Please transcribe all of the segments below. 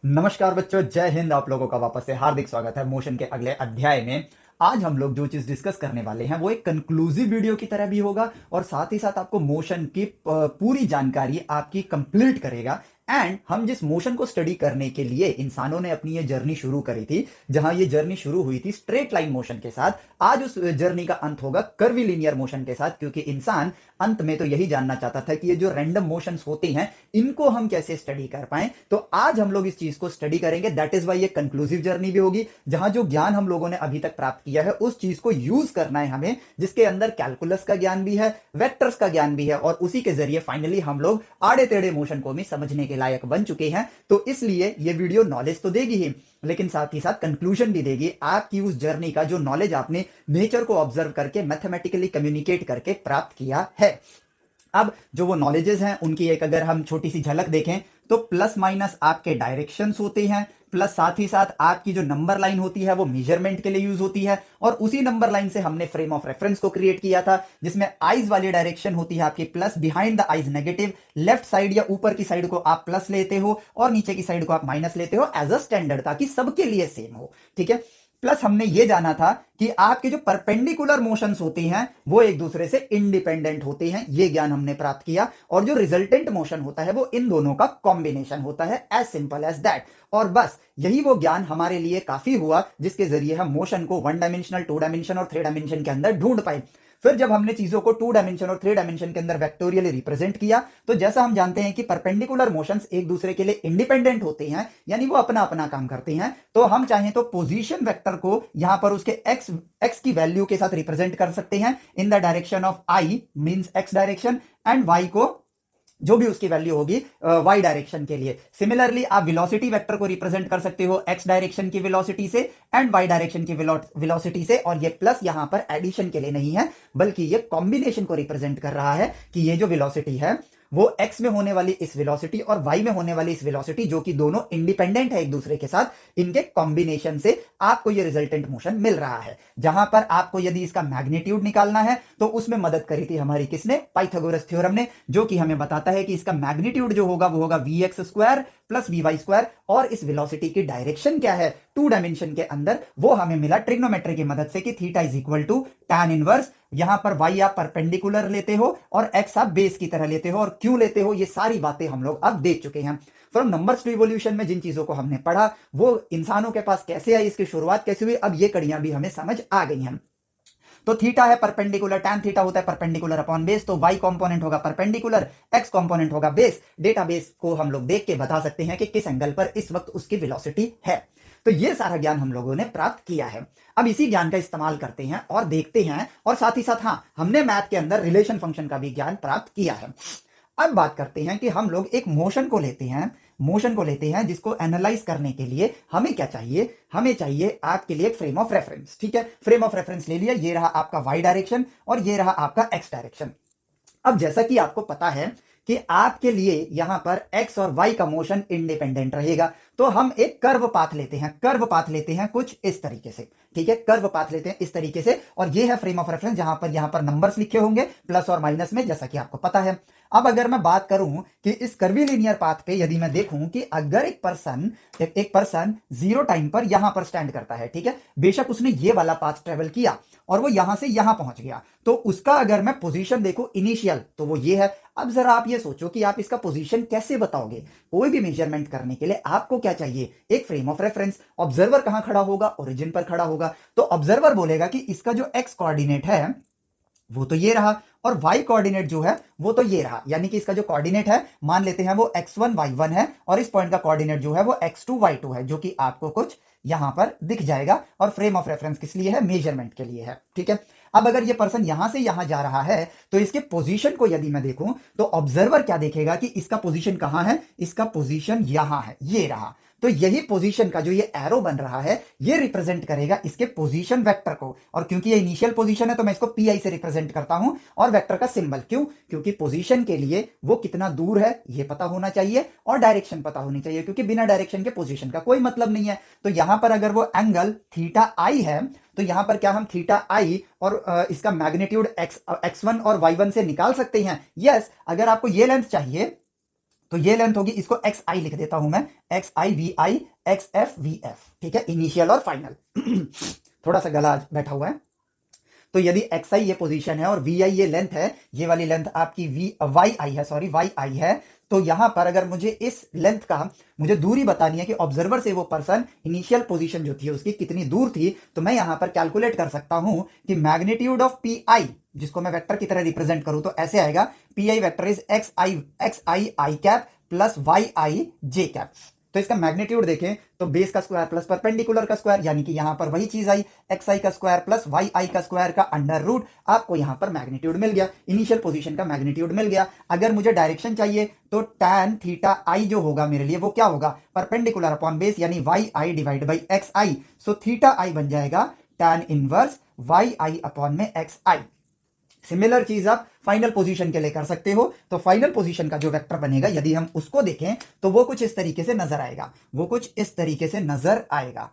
नमस्कार बच्चों, जय हिंद। आप लोगों का वापस से हार्दिक स्वागत है मोशन के अगले अध्याय में। आज हम लोग जो चीज डिस्कस करने वाले हैं वो एक कंक्लूसिव वीडियो की तरह भी होगा और साथ ही साथ आपको मोशन की पूरी जानकारी आपकी कंप्लीट करेगा। एंड हम जिस मोशन को स्टडी करने के लिए इंसानों ने अपनी ये जर्नी शुरू करी थी, जहां ये जर्नी शुरू हुई थी स्ट्रेट लाइन मोशन के साथ, आज उस जर्नी का अंत होगा कर्वी लीनियर मोशन के साथ। क्योंकि इंसान अंत में तो यही जानना चाहता था कि ये जो रैंडम मोशंस होते हैं इनको हम कैसे स्टडी कर पाए। तो आज हम लोग इस चीज को स्टडी करेंगे। दैट इज वाई ये कंक्लूसिव जर्नी भी होगी, जहां जो ज्ञान हम लोगों ने अभी तक प्राप्त किया है उस चीज को यूज करना है हमें, जिसके अंदर कैलकुलस का ज्ञान भी है, वेक्टर्स का ज्ञान भी है, और उसी के जरिए फाइनली हम लोग आड़े टेढ़े मोशन को भी समझने के लायक बन चुके हैं। तो इसलिए ये वीडियो नॉलेज तो देगी ही, लेकिन साथ ही साथ कंक्लूजन भी देगी आपकी उस जर्नी का जो नॉलेज आपने नेचर को ऑब्जर्व करके मैथमेटिकली कम्युनिकेट करके प्राप्त किया है। अब जो वो नॉलेजेस हैं उनकी एक अगर हम छोटी सी झलक देखें तो प्लस माइनस आपके डायरेक्शंस होते हैं, प्लस साथ ही साथ आपकी जो नंबर लाइन होती है वो मेजरमेंट के लिए यूज होती है, और उसी नंबर लाइन से हमने फ्रेम ऑफ रेफरेंस को क्रिएट किया था, जिसमें आइज वाली डायरेक्शन होती है आपकी plus, behind the eyes negative, left side या ऊपर की साइड को आप प्लस लेते हो और नीचे की साइड को आप माइनस लेते हो एज अ स्टैंडर्ड, ताकि सबके लिए सेम हो। ठीक है। प्लस हमने ये जाना था कि आपके जो परपेंडिकुलर मोशंस होते हैं वो एक दूसरे से इंडिपेंडेंट होते हैं, ये ज्ञान हमने प्राप्त किया। और जो रिजल्टेंट मोशन होता है वो इन दोनों का कॉम्बिनेशन होता है, एज सिंपल एज दैट। और बस यही वो ज्ञान हमारे लिए काफी हुआ जिसके जरिए हम मोशन को वन डायमेंशनल, टू डायमेंशन और थ्री डायमेंशन के अंदर ढूंढ पाए। फिर जब हमने चीजों को टू डायमेंशन और थ्री डायमेंशन के अंदर वेक्टोरियली रिप्रेजेंट किया, तो जैसा हम जानते हैं कि परपेंडिकुलर मोशंस एक दूसरे के लिए इंडिपेंडेंट होते हैं, यानी वो अपना अपना काम करते हैं। तो हम चाहें तो पोजीशन वेक्टर को यहां पर उसके एक्स की वैल्यू के साथ रिप्रेजेंट कर सकते हैं in the direction of i, means x direction, and y को जो भी उसकी वैल्यू होगी वाई डायरेक्शन के लिए। सिमिलरली आप वेलोसिटी वेक्टर को रिप्रेजेंट कर सकते हो एक्स डायरेक्शन की वेलोसिटी से एंड वाई डायरेक्शन की वेलोसिटी से, और ये प्लस यहां पर एडिशन के लिए नहीं है बल्कि ये कॉम्बिनेशन को रिप्रेजेंट कर रहा है कि ये जो वेलोसिटी है वो x में होने वाली इस वेलोसिटी और y में होने वाली इस वेलोसिटी, जो कि दोनों इंडिपेंडेंट है एक दूसरे के साथ, इनके कॉम्बिनेशन से आपको ये रिजल्टेंट मोशन मिल रहा है। जहां पर आपको यदि इसका मैग्नीट्यूड निकालना है तो उसमें मदद करी थी हमारी किसने, पाइथागोरस थ्योरम ने, जो कि हमें बताता है कि इसका मैग्नीट्यूड जो होगा वो होगा vx² प्लस vy², और इस वेलोसिटी की डायरेक्शन क्या है टू डायमेंशन के अंदर वो हमें मिला ट्रिग्नोमेट्री की मदद से कि theta is equal to tan inverse, यहां पर y आप परपेंडिकुलर लेते हो और x आप बेस की तरह लेते हो, और क्यों लेते हो ये सारी बातें हम लोग अब देख चुके हैं। फ्रॉम नंबर्स टू इवोल्यूशन में जिन चीजों को हमने पढ़ा वो इंसानों के पास कैसे आई, इसकी शुरुआत कैसे हुई, अब ये कड़ियां भी हमें समझ आ गई हैं। तो थीटा है परपेंडिकुलर, tan थीटा होता है परपेंडिकुलर अपॉन बेस, तो y कंपोनेंट होगा परपेंडिकुलर, x कंपोनेंट होगा बेस। डेटाबेस को हम लोग देख के बता सकते हैं कि किस एंगल पर इस वक्त उसकी वेलोसिटी है। तो ये सारा ज्ञान हम लोगों ने प्राप्त किया है। अब इसी ज्ञान का इस्तेमाल करते हैं और देखते हैं, और साथ ही साथ हाँ, हमने मैथ के अंदर रिलेशन फंक्शन का भी ज्ञान प्राप्त किया है। अब बात करते हैं कि हम लोग एक मोशन को लेते हैं जिसको एनालाइज करने के लिए हमें क्या चाहिए, हमें चाहिए आपके लिए एक फ्रेम ऑफ रेफरेंस। ठीक है, फ्रेम ऑफ रेफरेंस ले लिया, ये रहा आपका वाई डायरेक्शन और ये रहा आपका एक्स डायरेक्शन। अब जैसा कि आपको पता है कि आपके लिए यहां पर x और y का मोशन इंडिपेंडेंट रहेगा, तो हम एक कर्व पाथ लेते हैं कुछ इस तरीके से। ठीक है, कर्व पाथ लेते हैं इस तरीके से, और ये है फ्रेम ऑफ रेफरेंस जहां पर यहां पर नंबर्स लिखे होंगे प्लस और माइनस में, जैसा कि आपको पता है। अब अगर मैं बात करूं कि इस कर्वी लीनियर पाथ पे यदि मैं देखूं कि अगर एक पर्सन जीरो टाइम पर यहां पर स्टैंड करता है, ठीक है, बेशक उसने ये वाला पाथ ट्रेवल किया और वो यहां से यहां पहुंच गया, तो उसका अगर मैं पोजीशन देखूं इनिशियल तो वो ये है। अब जरा आप ये सोचो कि आप इसका पोजीशन कैसे बताओगे। कोई भी मेजरमेंट करने के लिए आपको क्या चाहिए, एक फ्रेम ऑफ रेफरेंस। ऑब्जर्वर कहां खड़ा होगा, ओरिजिन पर खड़ा होगा, तो ऑब्जर्वर बोलेगा कि इसका जो एक्स कोऑर्डिनेट है वो तो ये रहा, और y कोऑर्डिनेट जो है वो तो ये रहा, यानी कि इसका जो कोऑर्डिनेट है मान लेते हैं वो x1 y1 है, और इस पॉइंट का कोऑर्डिनेट जो है वो x2 y2 है, जो कि आपको कुछ यहां पर दिख जाएगा। और फ्रेम ऑफ रेफरेंस किस लिए है, मेजरमेंट के लिए है। ठीक है, अब अगर ये पर्सन यहां से यहां जा रहा है तो इसके पोजीशन को यदि मैं देखूं तो ऑब्जर्वर क्या देखेगा कि इसका पोजीशन कहां है, इसका पोजीशन यहां है, ये रहा। तो यही पोजीशन का जो ये एरो बन रहा है ये रिप्रेजेंट करेगा इसके पोजीशन वेक्टर को, और क्योंकि ये इनिशियल पोजीशन है तो मैं इसको पी से रिप्रेजेंट करता हूं, और वेक्टर का सिंबल क्यों, क्योंकि पोजीशन के लिए वो कितना दूर है ये पता होना चाहिए और डायरेक्शन पता होनी चाहिए, क्योंकि बिना डायरेक्शन के पोजीशन का कोई मतलब नहीं है। तो यहां पर अगर वो एंगल थीटा आई है तो यहां पर क्या हम थीटा आई और इसका मैग्नीट्यूड x1 और y1 से निकाल सकते हैं। यस, अगर आपको ये लेंथ चाहिए तो ये लेंथ होगी, इसको एक्स आई लिख देता हूं मैं, x i v i x f v f, ठीक है, इनिशियल और फाइनल। थोड़ा सा गला आज बैठा हुआ है। तो यदि एक्स आई ये पोजीशन है और वी आई ये लेंथ है, ये वाली लेंथ आपकी वी वाई आई है, सॉरी वाई आई है, तो यहां पर अगर मुझे इस लेंथ का मुझे दूरी बतानी है कि ऑब्जर्वर से वो पर्सन इनिशियल पोजीशन जो थी उसकी कितनी दूर थी, तो मैं यहां पर कैलकुलेट कर सकता हूं कि मैग्नीट्यूड ऑफ पी आई, जिसको मैं वेक्टर की तरह रिप्रेजेंट करूं तो ऐसे आएगा, p i vector is x i i cap plus y i j cap. तो इसका मैग्नीट्यूड देखें तो बेस का स्क्वायर प्लस परपेंडिकुलर का स्क्वायर, यानी कि यहां पर वही चीज आई, एक्स आई का स्क्वायर प्लस वाई आई का स्क्वायर का अंडर रूट, आपको यहां पर मैग्नीट्यूड मिल गया, इनिशियल पोजीशन का मैग्नीट्यूड मिल गया। अगर मुझे डायरेक्शन चाहिए तो tan थीटा आई जो होगा मेरे लिए वो क्या होगा, परपेंडिकुलर अपॉन बेस, यानी y i divide by x i, so theta i बन जाएगा tan inverse y i upon में एक्स आई। सिमिलर चीज आप फाइनल पोजीशन के लिए कर सकते हो। तो फाइनल पोजीशन का जो वेक्टर बनेगा यदि हम उसको देखें तो वो कुछ इस तरीके से नजर आएगा, वो कुछ इस तरीके से नजर आएगा,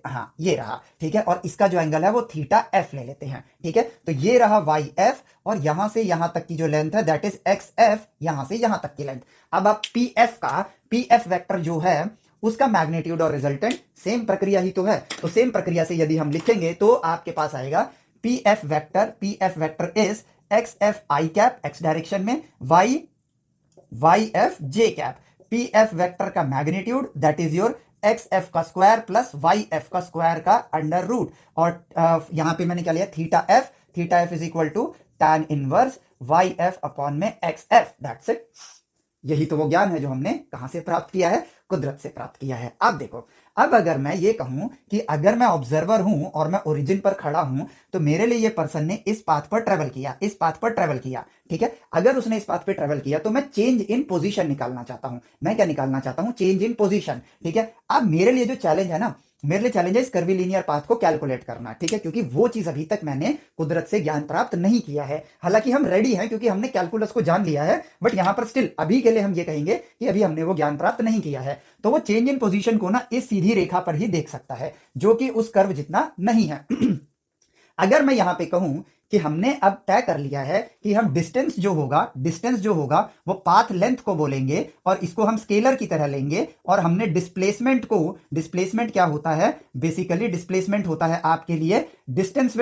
हाँ ये रहा, ठीक है, और इसका जो एंगल है वो थीटा एफ ले लेते हैं, ठीक है। तो ये रहा वाई एफ और यहां से यहां तक की जो लेंथ है दैट इज एक्स एफ, यहां से यहां तक की लेंथ। अब आप पी एफ वेक्टर जो है उसका मैग्नीट्यूड और रिजल्टेंट सेम प्रक्रिया ही तो है, तो सेम प्रक्रिया से यदि हम लिखेंगे तो आपके पास आएगा p f vector is x f i cap x direction में, y f j cap, p f vector का magnitude that is your x f का स्क्वायर प्लस वाई एफ का स्क्वायर का अंडर रूट, और यहां पे मैंने क्या लिया, theta f is equal to tan inverse y f upon में एक्स एफ, दैट्स इट। यही तो वो ज्ञान है जो हमने कहां से प्राप्त किया है, कुदरत से प्राप्त किया है। अब देखो, अब अगर मैं ये कहूं कि अगर मैं ऑब्जर्वर हूं और मैं ओरिजिन पर खड़ा हूं, तो मेरे लिए ये पर्सन ने इस पाथ पर ट्रेवल किया, इस पाथ पर ट्रेवल किया, ठीक है। अगर उसने इस पाथ पे ट्रेवल किया तो मैं चेंज इन पोजीशन निकालना चाहता हूं, मैं क्या निकालना चाहता हूं, चेंज इन पोजीशन, ठीक है। अब मेरे लिए जो चैलेंज है ना, मेरे लिए चैलेंज है इस कर्वीलिनियर पाथ को कैलकुलेट करना, ठीक है, क्योंकि वो चीज अभी तक मैंने कुदरत से ज्ञान प्राप्त नहीं किया है। हालांकि हम रेडी हैं क्योंकि हमने कैलकुलस को जान लिया है, बट यहां पर स्टिल अभी के लिए हम ये कहेंगे कि अभी हमने वो ज्ञान प्राप्त नहीं किया है। तो वो चेंज इन पोजीशन को ना इस सीधी रेखा पर ही देख सकता है जो कि उस कर्व जितना नहीं है। अगर मैं यहां पे कहूं कि हमने अब तय कर लिया है कि हम डिस्टेंस जो होगा वो पाथ लेंथ को बोलेंगे और इसको हम स्केलर की तरह लेंगे, और हमने डिस्प्लेसमेंट क्या होता है, बेसिकली डिस्प्लेसमेंट होता है आपके लिए डिस्टेंस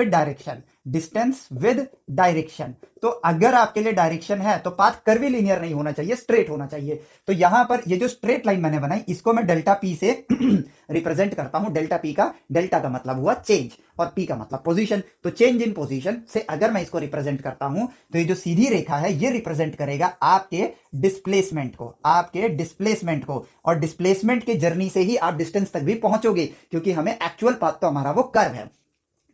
विद डायरेक्शन। तो अगर आपके लिए डायरेक्शन है तो पाथ कर्वीलिनियर नहीं होना चाहिए, स्ट्रेट होना चाहिए। तो यहां पर ये जो स्ट्रेट लाइन मैंने बनाई इसको मैं डेल्टा पी से रिप्रेजेंट करता हूं। डेल्टा का मतलब हुआ चेंज और पी का मतलब पोजीशन, तो चेंज इन पोजीशन से अगर मैं इसको रिप्रेजेंट करता हूं तो ये जो सीधी रेखा है ये रिप्रेजेंट करेगा आपके डिस्प्लेसमेंट को, और डिस्प्लेसमेंट के जर्नी से ही आप डिस्टेंस तक भी पहुंचोगे, क्योंकि हमें एक्चुअल पाथ तो हमारा वो कर्व है,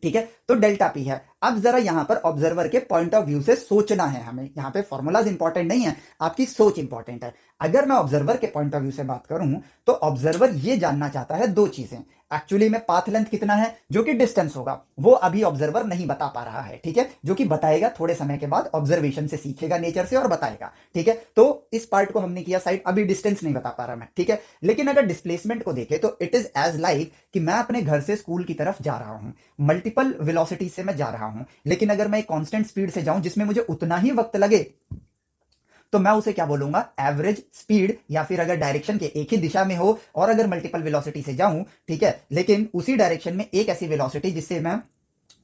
ठीक है। तो डेल्टा पी है। अब जरा यहां पर ऑब्जर्वर के पॉइंट ऑफ व्यू से सोचना है हमें, यहां पे फॉर्मूलाज इंपॉर्टेंट नहीं है, आपकी सोच इंपॉर्टेंट है। अगर मैं ऑब्जर्वर के पॉइंट ऑफ व्यू से बात करूं तो ऑब्जर्वर ये जानना चाहता है दो चीजें, एक्चुअली में पाथ लेंथ कितना है जो कि डिस्टेंस होगा वो अभी ऑब्जर्वर नहीं बता पा रहा है, ठीक है, जो कि बताएगा थोड़े समय के बाद, ऑब्जर्वेशन से सीखेगा नेचर से और बताएगा, ठीक है। तो इस पार्ट को हमने किया साइड, अभी डिस्टेंस नहीं बता पा रहा मैं, ठीक है। लेकिन अगर डिस्प्लेसमेंट को देखें तो इट इज एज लाइक कि मैं अपने घर से स्कूल की तरफ जा रहा हूं, मल्टीपल वेलोसिटी से मैं जा रहा हूं, लेकिन अगर मैं एक कांस्टेंट स्पीड से जाऊं जिसमें मुझे उतना ही वक्त लगे तो मैं उसे क्या बोलूंगा, एवरेज स्पीड, या फिर अगर डायरेक्शन के एक ही दिशा में हो और अगर मल्टीपल वेलोसिटी से जाऊं, ठीक है, लेकिन उसी डायरेक्शन में एक ऐसी वेलोसिटी जिससे मैं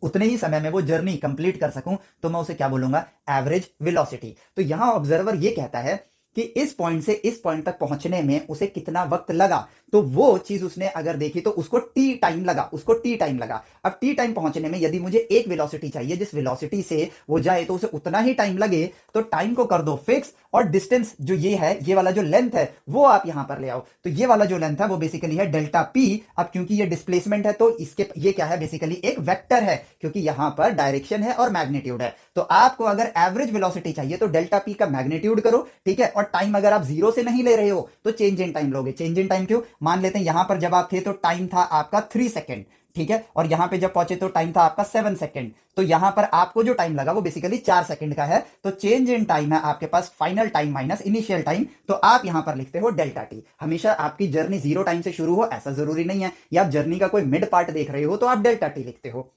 उतने ही समय में वो जर्नी कंप्लीट कर सकूं, तो मैं उसे क्या बोलूंगा, एवरेज वेलोसिटी। तो यहां ऑब्जर्वर ये कहता है कि इस पॉइंट से इस पॉइंट तक पहुंचने में उसे कितना वक्त लगा, तो वो चीज उसने अगर देखी तो उसको टी टाइम लगा। अब टी टाइम पहुंचने में यदि मुझे एक वेलोसिटी चाहिए जिस वेलोसिटी से वो जाए तो उसे उतना ही टाइम लगे, तो टाइम को कर दो फिक्स, और डिस्टेंस जो ये है, ये वाला जो लेंथ है वो आप यहां पर ले आओ। तो ये वाला जो लेंथ है वो बेसिकली है डेल्टा पी। अब क्योंकि ये डिस्प्लेसमेंट है तो इसके ये क्या है, बेसिकली एक वेक्टर है, क्योंकि यहां पर डायरेक्शन है और मैग्नीट्यूड है। तो आपको अगर एवरेज वेलोसिटी चाहिए तो डेल्टा पी का मैग्नीट्यूड करो, ठीक है, और टाइम अगर आप जीरो से नहीं ले रहे हो तो चेंज इन टाइम लोगे। चेंज इन टाइम क्यों, मान लेते हैं यहां पर जब आप थे तो टाइम था आपका 3 सेकेंड, ठीक है, और यहां पे जब पहुंचे तो टाइम था आपका 7 सेकेंड, तो यहां पर आपको जो टाइम लगा वो बेसिकली 4 सेकेंड का है। तो चेंज इन टाइम है आपके पास final time minus initial time, तो आप यहां पर लिखते हो डेल्टा टी। हमेशा आपकी जर्नी 0 टाइम से शुरू हो ऐसा जरूरी नहीं है, या आप जर्नी का कोई मिड पार्ट देख रहे हो तो आप डेल्टा टी लिखते हो।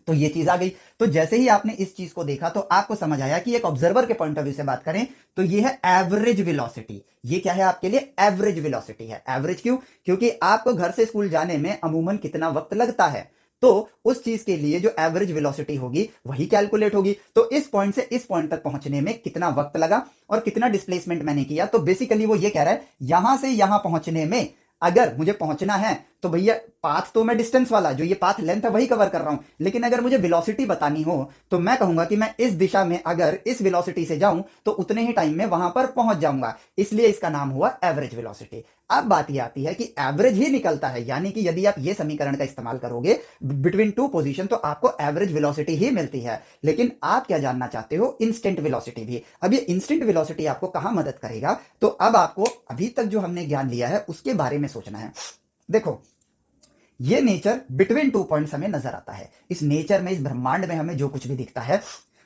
तो ये चीज आ गई। तो जैसे ही आपने इस चीज को देखा तो आपको समझ आया कि एक ऑब्जर्वर के पॉइंट ऑफ व्यू से बात करें तो ये है एवरेज वेलोसिटी। ये क्या है आपके लिए? एवरेज वेलोसिटी है। एवरेज क्यों? क्योंकि आपको घर से स्कूल जाने में अमूमन कितना वक्त लगता है, तो उस चीज के लिए जो एवरेज वेलोसिटी होगी वही कैलकुलेट होगी। तो इस पॉइंट से इस पॉइंट तक पहुंचने में कितना वक्त लगा और कितना डिस्प्लेसमेंट मैंने किया, तो बेसिकली वो ये कह रहा है यहां से यहां पहुंचने में अगर मुझे पहुंचना है तो भैया पाथ तो मैं डिस्टेंस वाला जो ये पाथ लेंथ है वही कवर कर रहा हूं, लेकिन अगर मुझे वेलोसिटी बतानी हो तो मैं कहूंगा कि मैं इस दिशा में अगर इस वेलोसिटी से जाऊं तो उतने ही टाइम में वहां पर पहुंच जाऊंगा, इसलिए इसका नाम हुआ एवरेज वेलोसिटी। अब बात यह आती है कि एवरेज ही निकलता है, यानी कि यदि आप ये समीकरण का इस्तेमाल करोगे बिटवीन टू पोजीशन तो आपको एवरेज वेलोसिटी ही मिलती है। लेकिन आप क्या जानना चाहते हो? इंस्टेंट वेलोसिटी भी। अब ये इंस्टेंट वेलोसिटी आपको कहां मदद करेगा? तो अब आपको अभी तक जो हमने ज्ञान लिया है उसके बारे में सोचना है। देखो, ये नेचर बिटवीन टू पॉइंट्स हमें नजर आता है। इस नेचर में, इस ब्रह्मांड में हमें जो कुछ भी दिखता है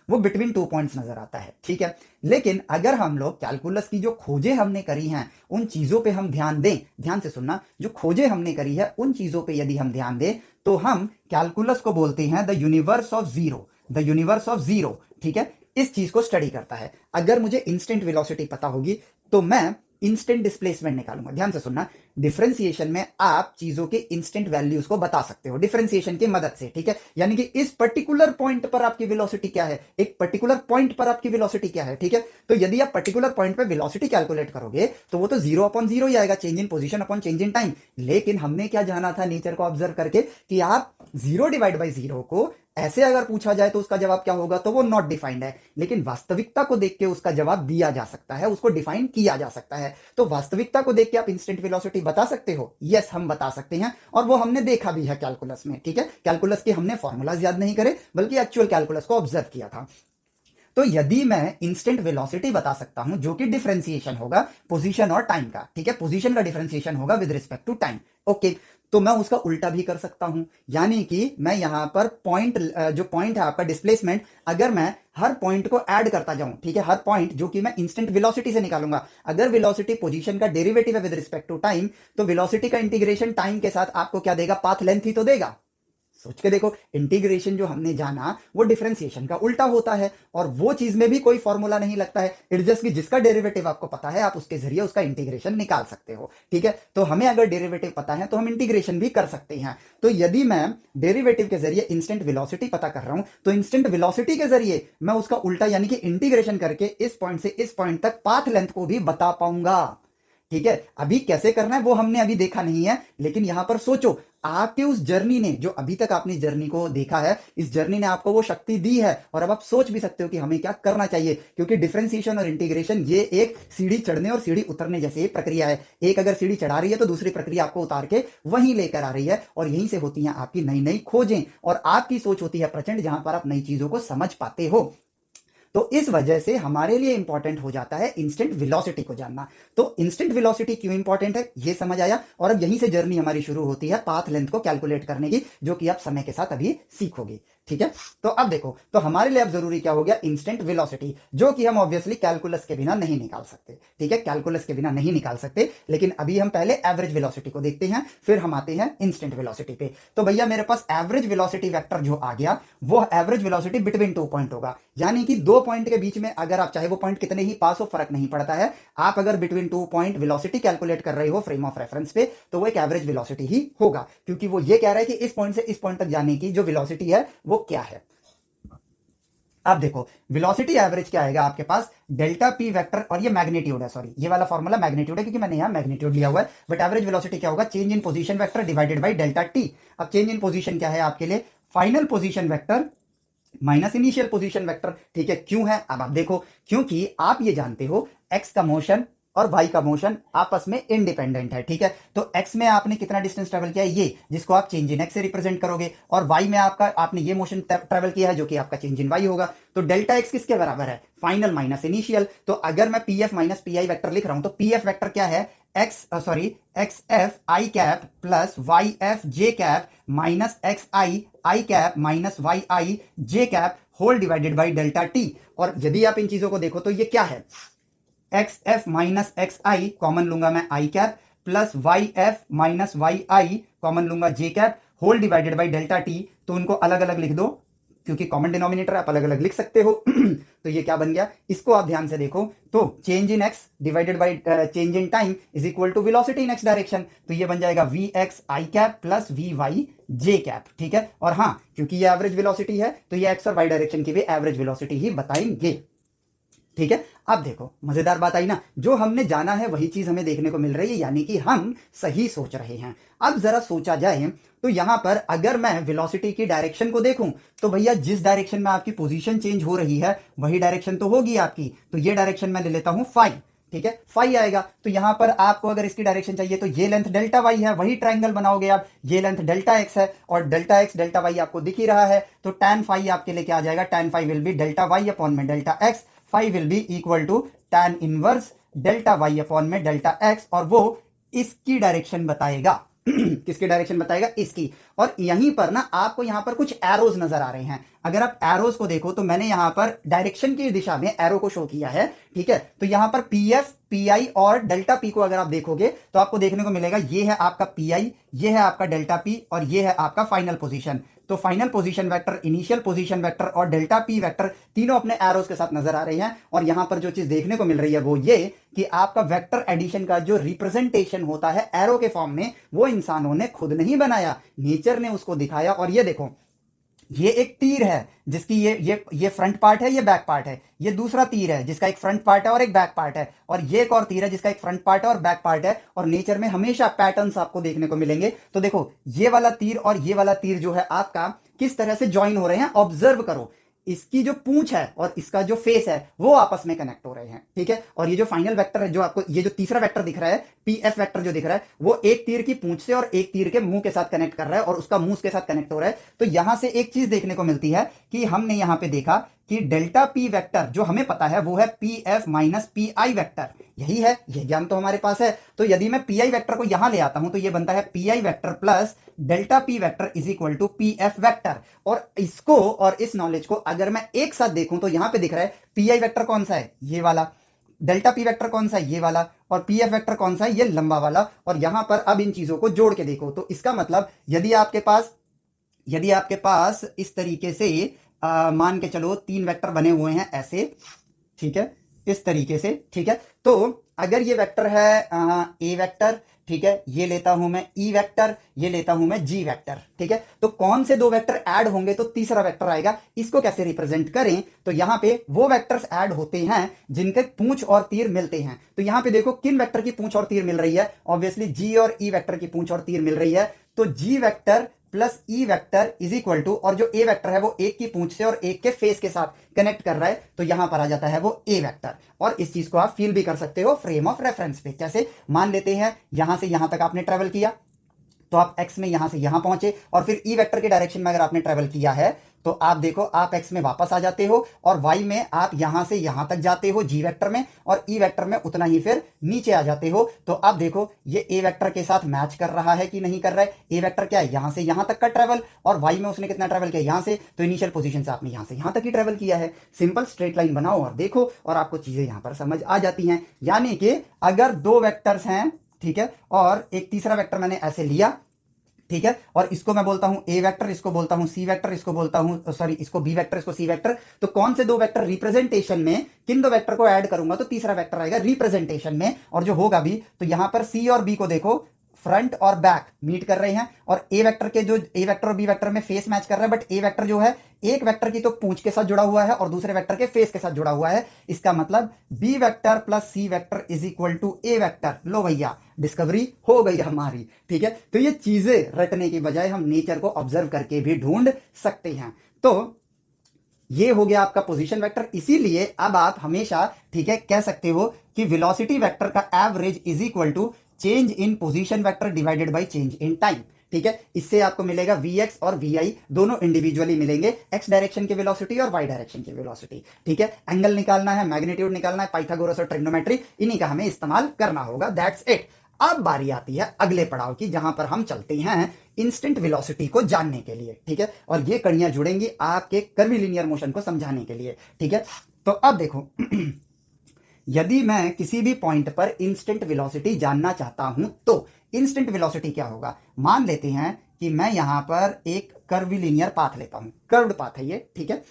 वो बिटवीन टू पॉइंट्स नजर आता है, ठीक है। लेकिन अगर हम लोग कैलकुलस की जो खोजें हमने करी हैं उन चीजों पे हम ध्यान दें, ध्यान से सुनना, जो खोजें हमने करी है उन चीजों पे यदि हम ध्यान दें तो हम कैलकुलस को बोलते हैं the universe of zero. The universe of zero, ठीक है, इस चीज को स्टडी करता है। अगर मुझे इंस्टेंट वेलोसिटी पता होगी तो मैं इंस्टेंट डिस्प्लेसमेंट निकालूंगा। ध्यान से सुनना, डिफरेंशिएशन में आप चीजों के इंस्टेंट वैल्यूज को बता सकते हो डिफरेंशिएशन की मदद से, ठीक है। यानी कि इस पर्टिकुलर पॉइंट पर आपकी वेलोसिटी क्या है, एक पर्टिकुलर पॉइंट पर आपकी वेलोसिटी क्या है, ठीक है। तो यदि आप पर्टिकुलर पॉइंट पर वेलोसिटी कैलकुलेट करोगे तो वो तो 0/0 ही आएगा, change in position upon change in time. लेकिन हमने क्या जाना था नेचर को ऑब्जर्व करके कि आप 0/0 को ऐसे अगर पूछा जाए तो उसका जवाब क्या होगा, तो वो नॉट डिफाइंड है। लेकिन वास्तविकता को देख के उसका जवाब दिया जा सकता है, उसको डिफाइन किया जा सकता है। तो वास्तविकता को देख के आप इंस्टेंट वेलोसिटी बता सकते हो? यस, हम बता सकते हैं, और वो हमने देखा भी है कैलकुलस में, ठीक है। कैलकुलस के हमने फॉर्मूलाज याद नहीं करे बल्कि एक्चुअल कैलकुलस को ऑब्जर्व किया था। तो यदि मैं इंस्टेंट वेलोसिटी बता सकता हूं जो कि डिफरेंशिएशन होगा पोजीशन और टाइम का, ठीक है, पोजीशन का डिफरेंशिएशन होगा with respect to time, okay, तो मैं उसका उल्टा भी कर सकता हूं। यानी कि मैं यहां पर पॉइंट, जो पॉइंट है आपका डिस्प्लेसमेंट, अगर मैं हर पॉइंट को ऐड करता जाऊं, ठीक है, हर पॉइंट जो कि मैं इंस्टेंट वेलोसिटी से निकालूंगा, अगर वेलोसिटी पोजीशन का डेरिवेटिव है विद रिस्पेक्ट टू टाइम तो वेलोसिटी का इंटीग्रेशन टाइम के साथ आपको क्या देगा? पाथ लेंथ ही तो देगा। सोच के देखो, इंटीग्रेशन जो हमने जाना वो डिफरेंशिएशन का उल्टा होता है, और वो चीज में भी कोई फॉर्मूला नहीं लगता है। इट्स जस्ट कि जिसका डेरिवेटिव आपको पता है आप उसके जरिए उसका इंटीग्रेशन निकाल सकते हो, ठीक है। तो हमें अगर डेरिवेटिव पता है तो हम इंटीग्रेशन भी कर सकते हैं। तो यदि मैं डेरिवेटिव के जरिए इंस्टेंट वेलोसिटी पता कर रहा हूं तो इंस्टेंट वेलोसिटी के जरिए मैं उसका उल्टा यानी कि इंटीग्रेशन करके इस पॉइंट से इस पॉइंट तक पाथ लेंथ को भी बता पाऊंगा, ठीक है। अभी कैसे करना है वो हमने अभी देखा नहीं है, लेकिन यहां पर सोचो, आपके उस जर्नी ने, जो अभी तक आपने जर्नी को देखा है, इस जर्नी ने आपको वो शक्ति दी है, और अब आप सोच भी सकते हो कि हमें क्या करना चाहिए, क्योंकि डिफरेंशिएशन और इंटीग्रेशन ये एक सीढ़ी चढ़ने और सीढ़ी उतरने जैसी प्रक्रिया है। एक अगर सीढ़ी चढ़ा रही है तो दूसरी प्रक्रिया आपको उतार के वहीं लेकर आ रही है, और यहीं से होती हैं आपकी नई नई खोजें, और आपकी सोच होती है प्रचंड, जहां पर आप नई चीजों को समझ पाते हो। तो इस वजह से हमारे लिए इंपॉर्टेंट हो जाता है इंस्टेंट वेलोसिटी को जानना। तो इंस्टेंट वेलोसिटी क्यों इंपॉर्टेंट है ये समझ आया, और अब यहीं से जर्नी हमारी शुरू होती है पाथ लेंथ को कैलकुलेट करने की, जो कि आप समय के साथ अभी सीखोगे, ठीक है। तो अब देखो, तो हमारे लिए अब जरूरी क्या हो गया? इंस्टेंट वेलोसिटी, जो कि हम ऑब्वियसली कैलकुलस के बिना नहीं निकाल सकते, ठीक है, कैलकुलस के बिना नहीं निकाल सकते। लेकिन अभी हम पहले एवरेज वेलोसिटी को देखते हैं, फिर हम आते हैं इंस्टेंट वेलोसिटी पे। तो भैया मेरे पास एवरेज वेलोसिटी वेक्टर जो आ गया वो average velocity between two point होगा, यानी कि दो पॉइंट के बीच में, अगर आप चाहे वो पॉइंट कितने ही पास हो फर्क नहीं पड़ता है, आप अगर between two point velocity calculate कर रहे हो फ्रेम ऑफ रेफरेंस पे तो वो एक एवरेज वेलोसिटी ही होगा, क्योंकि वो ये कह रहा है कि इस पॉइंट से इस पॉइंट तक जाने की जो वेलोसिटी है वो क्या है। अब देखो, वेलोसिटी एवरेज क्या आएगा आपके पास? डेल्टा पी वेक्टर, और ये मैग्नीट्यूड है, सॉरी ये वाला फॉर्मूला मैग्नीट्यूड है क्योंकि मैंने यहां मैग्नीट्यूड लिया हुआ है, बट एवरेज वेलोसिटी क्या होगा? Change in position vector divided by delta T. अब चेंज इन पोजीशन क्या है आपके लिए? Final position vector minus initial position vector, ठीक है। क्यों है? अब आप देखो, क्योंकि आप ये जानते हो एक्स का मोशन और वाई का मोशन आपस में इंडिपेंडेंट है, ठीक है। तो एक्स में आपने कितना डिस्टेंस ट्रेवल किया है, ये, जिसको आप चेंज इन एक्स से रिप्रेजेंट करोगे, और वाई में आपने ये मोशन ट्रेवल किया है जो कि आपका चेंज इन वाई होगा। तो डेल्टा एक्स किसके बराबर है? Final minus initial. तो अगर मैं p f minus p i vector लिख रहा हूं तो पी एफ वैक्टर क्या है? X f i cap plus y f j cap minus x i cap minus y i j cap whole divided by delta t. और यदि आप इन चीजों को देखो तो ये क्या है? X f minus x i common लूंगा मैं i cap, plus y f minus y i common लूंगा j cap, whole divided by delta t. तो उनको अलग अलग लिख दो, क्योंकि कॉमन डिनोमिनेटर आप अलग अलग लिख सकते हो। तो ये क्या बन गया, इसको आप ध्यान से देखो तो change in x divided by change in time is equal to velocity in x direction. तो ये बन जाएगा v x i cap plus v y j cap, ठीक है। और हाँ, क्योंकि ये एवरेज वेलोसिटी है तो ये एक्स और वाई डायरेक्शन की भी एवरेज वेलोसिटी ही बताएंगे, ठीक है। अब देखो मजेदार बात आई ना, जो हमने जाना है वही चीज हमें देखने को मिल रही है, यानी कि हम सही सोच रहे हैं। अब जरा सोचा जाए तो यहां पर अगर मैं वेलोसिटी की डायरेक्शन को देखूं तो भैया जिस डायरेक्शन में आपकी पोजीशन चेंज हो रही है वही डायरेक्शन तो होगी आपकी। तो ये डायरेक्शन मैं ले लेता हूं फाई, ठीक है, फाई आएगा। तो यहां पर आपको अगर इसकी डायरेक्शन चाहिए तो ये लेंथ डेल्टा वाई है, वही ट्राइंगल बनाओगे आप, ये लेंथ डेल्टा एक्स है और डेल्टा एक्स डेल्टा वाई आपको दिख ही रहा है। तो tan फाई आपके लिए क्या आ जाएगा, tan phi will be delta y upon में delta x, phi will be equal to tan inverse delta y upon में डेल्टा एक्स, और वो इसकी डायरेक्शन बताएगा। किसकी डायरेक्शन बताएगा, इसकी। और यहीं पर ना आपको यहां पर कुछ एरोज नजर आ रहे हैं। अगर आप एरोज को देखो तो मैंने यहां पर डायरेक्शन की दिशा में एरो को शो किया है, ठीक है। तो यहां पर पी एफ पी आई और डेल्टा पी को अगर आप देखोगे तो आपको देखने को मिलेगा ये है आपका पी आई, ये है आपका डेल्टा पी और ये है आपका फाइनल पोजीशन। तो final position vector, initial position vector और डेल्टा पी वेक्टर तीनों अपने एरोज के साथ नजर आ रहे हैं। और यहां पर जो चीज देखने को मिल रही है वो ये कि आपका वेक्टर एडिशन का जो रिप्रेजेंटेशन होता है एरो के फॉर्म में, वो इंसानों ने खुद नहीं बनाया, नेचर ने उसको दिखाया। और ये देखो, ये एक तीर है जिसकी ये फ्रंट पार्ट है, ये बैक पार्ट है। ये दूसरा तीर है जिसका एक फ्रंट पार्ट है और एक बैक पार्ट है। और ये एक और तीर है जिसका एक फ्रंट पार्ट है और बैक पार्ट है। और नेचर में हमेशा पैटर्न्स आपको देखने को मिलेंगे। तो देखो ये वाला तीर और ये वाला तीर जो है आपका किस तरह से ज्वाइन हो रहे हैं, ऑब्जर्व करो। इसकी जो पूंछ है और इसका जो फेस है वो आपस में कनेक्ट हो रहे हैं, ठीक है। और ये जो फाइनल वेक्टर है, जो आपको ये जो तीसरा वेक्टर दिख रहा है, पी एफ वेक्टर जो दिख रहा है, वो एक तीर की पूंछ से और एक तीर के मुंह के साथ कनेक्ट कर रहा है और उसका मुंह के साथ कनेक्ट हो रहा है। तो यहां से एक चीज देखने को मिलती है कि हमने यहां पे देखा कि डेल्टा पी वेक्टर जो हमें पता है वो है P f minus p i vector, यही है, यह ज्ञान तो हमारे पास है। तो यदि मैं पी आई वेक्टर को यहां ले आता हूं तो यह बनता है p i vector plus delta p vector is equal to p f vector. और इसको और इस नॉलेज को अगर मैं एक साथ देखूं तो यहां पे दिख रहा है पी आई वेक्टर कौन सा है, ये वाला, डेल्टा पी वेक्टर कौन सा है, ये वाला, और पी एफ वेक्टर कौन सा है, ये लंबा वाला। और यहां पर अब इन चीजों को जोड़ के देखो तो इसका मतलब यदि आपके पास इस तरीके से मान के चलो तीन वेक्टर बने हुए हैं ऐसे, ठीक है, इस तरीके से, ठीक है। तो अगर ये वेक्टर है ए वेक्टर, ठीक है, ये लेता हूं मैं ई वेक्टर, ये लेता हूं मैं जी वेक्टर, ठीक है। तो कौन से दो वेक्टर ऐड होंगे तो तीसरा वेक्टर आएगा, इसको कैसे रिप्रेजेंट करें। तो यहां पे वो वेक्टर्स ऐड होते हैं जिनके पूंछ और तीर मिलते हैं। तो यहां पे देखो किन वेक्टर की पूंछ और तीर मिल रही है, ऑब्वियसली जी और ई वेक्टर की पूंछ और तीर मिल रही है। तो g vector plus e vector is equal to, और जो ए वेक्टर है वो एक की पूंछ से और एक के फेस के साथ कनेक्ट कर रहा है, तो यहां पर आ जाता है वो ए वेक्टर। और इस चीज को आप फील भी कर सकते हो फ्रेम ऑफ रेफरेंस पे। कैसे, मान लेते हैं यहां से यहां तक आपने ट्रेवल किया तो आप एक्स में यहां से यहां पहुंचे, और फिर ई वेक्टर के डायरेक्शन में अगर आपने ट्रेवल किया है तो आप देखो आप एक्स में वापस आ जाते हो और वाई में आप यहां से यहां तक जाते हो जी वेक्टर में, और ई वेक्टर में उतना ही फिर नीचे आ जाते हो। तो आप देखो ये ए वेक्टर के साथ मैच कर रहा है कि नहीं कर रहा है। ए वेक्टर क्या है, यहां से यहां तक का ट्रेवल, और वाई में उसने कितना ट्रेवल किया, यहां से, तो इनिशियल पोजीशन से आपने यहां से यहां तक ही ट्रेवल किया है। सिंपल स्ट्रेट लाइन बनाओ और देखो और आपको चीजें यहां पर समझ आ जाती हैं। यानी कि अगर दो वेक्टर्स हैं, ठीक है, और एक तीसरा वेक्टर मैंने ऐसे लिया, ठीक है, और इसको मैं बोलता हूं ए वेक्टर, इसको बोलता हूं सी वेक्टर, इसको बोलता हूं सॉरी इसको बी वेक्टर, इसको सी वेक्टर। तो कौन से दो वेक्टर रिप्रेजेंटेशन में किन दो वेक्टर को ऐड करूंगा तो तीसरा वेक्टर आएगा रिप्रेजेंटेशन में। और जो होगा भी, तो यहां पर सी और बी को देखो फ्रंट और बैक मीट कर रहे हैं, और ए वेक्टर के जो ए वेक्टर और बी वेक्टर में फेस मैच कर रहा है, बट ए वेक्टर जो है एक वेक्टर की तो पूंछ के साथ जुड़ा हुआ है और दूसरे वेक्टर के फेस के साथ जुड़ा हुआ है। इसका मतलब b vector plus c vector is equal to a vector. लो भैया, डिस्कवरी हो गई हमारी, ठीक है। तो ये चीजें रटने की बजाय हम नेचर को ऑब्जर्व करके भी ढूंढ सकते हैं। तो ये हो गया आपका पोजीशन वेक्टर। इसीलिए अब आप हमेशा, ठीक है, कह सकते हो कि वेलोसिटी वेक्टर का average is equal to change in position vector divided by change in time, ठीक है। इससे आपको मिलेगा वी एक्स और वी आई दोनों इंडिविजुअली मिलेंगे, एक्स डायरेक्शन की वेलोसिटी और वाई डायरेक्शन की वेलोसिटी, ठीक है। एंगल निकालना है, मैग्नीट्यूड निकालना है, पाइथागोरस और ट्रिग्नोमेट्री, इन्हीं का हमें इस्तेमाल करना होगा, दैट्स इट। अब बारी आती है अगले पड़ाव की, जहां पर हम चलते हैं इंस्टेंट वेलोसिटी को जानने के लिए, ठीक है। और ये कड़ियां जुड़ेंगी आपके कर्वीलिनियर मोशन को समझाने के लिए, ठीक है। तो अब देखो यदि मैं किसी भी पॉइंट पर इंस्टेंट वेलोसिटी जानना चाहता हूं तो इंस्टेंट वेलोसिटी क्या होगा। मान लेते हैं कि मैं यहां पर एक कर्विलिनियर पाथ लेता हूं, कर्व्ड पाथ है ये, ठीक है।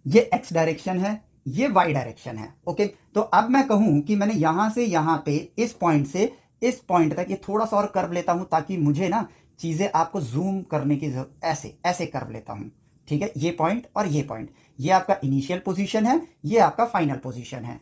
ये एक्स डायरेक्शन है, ये वाई डायरेक्शन है, ओके। तो अब मैं कहूं कि मैंने यहां से यहां पे इस पॉइंट से इस पॉइंट तक ये थोड़ा सा और कर्व लेता हूं, ताकि मुझे ना चीजें आपको जूम करने की जरूरत, ऐसे ऐसे कर्व लेता हूं, ठीक है। ये पॉइंट और ये पॉइंट, ये आपका इनिशियल पोजीशन है, ये आपका फाइनल पोजीशन है,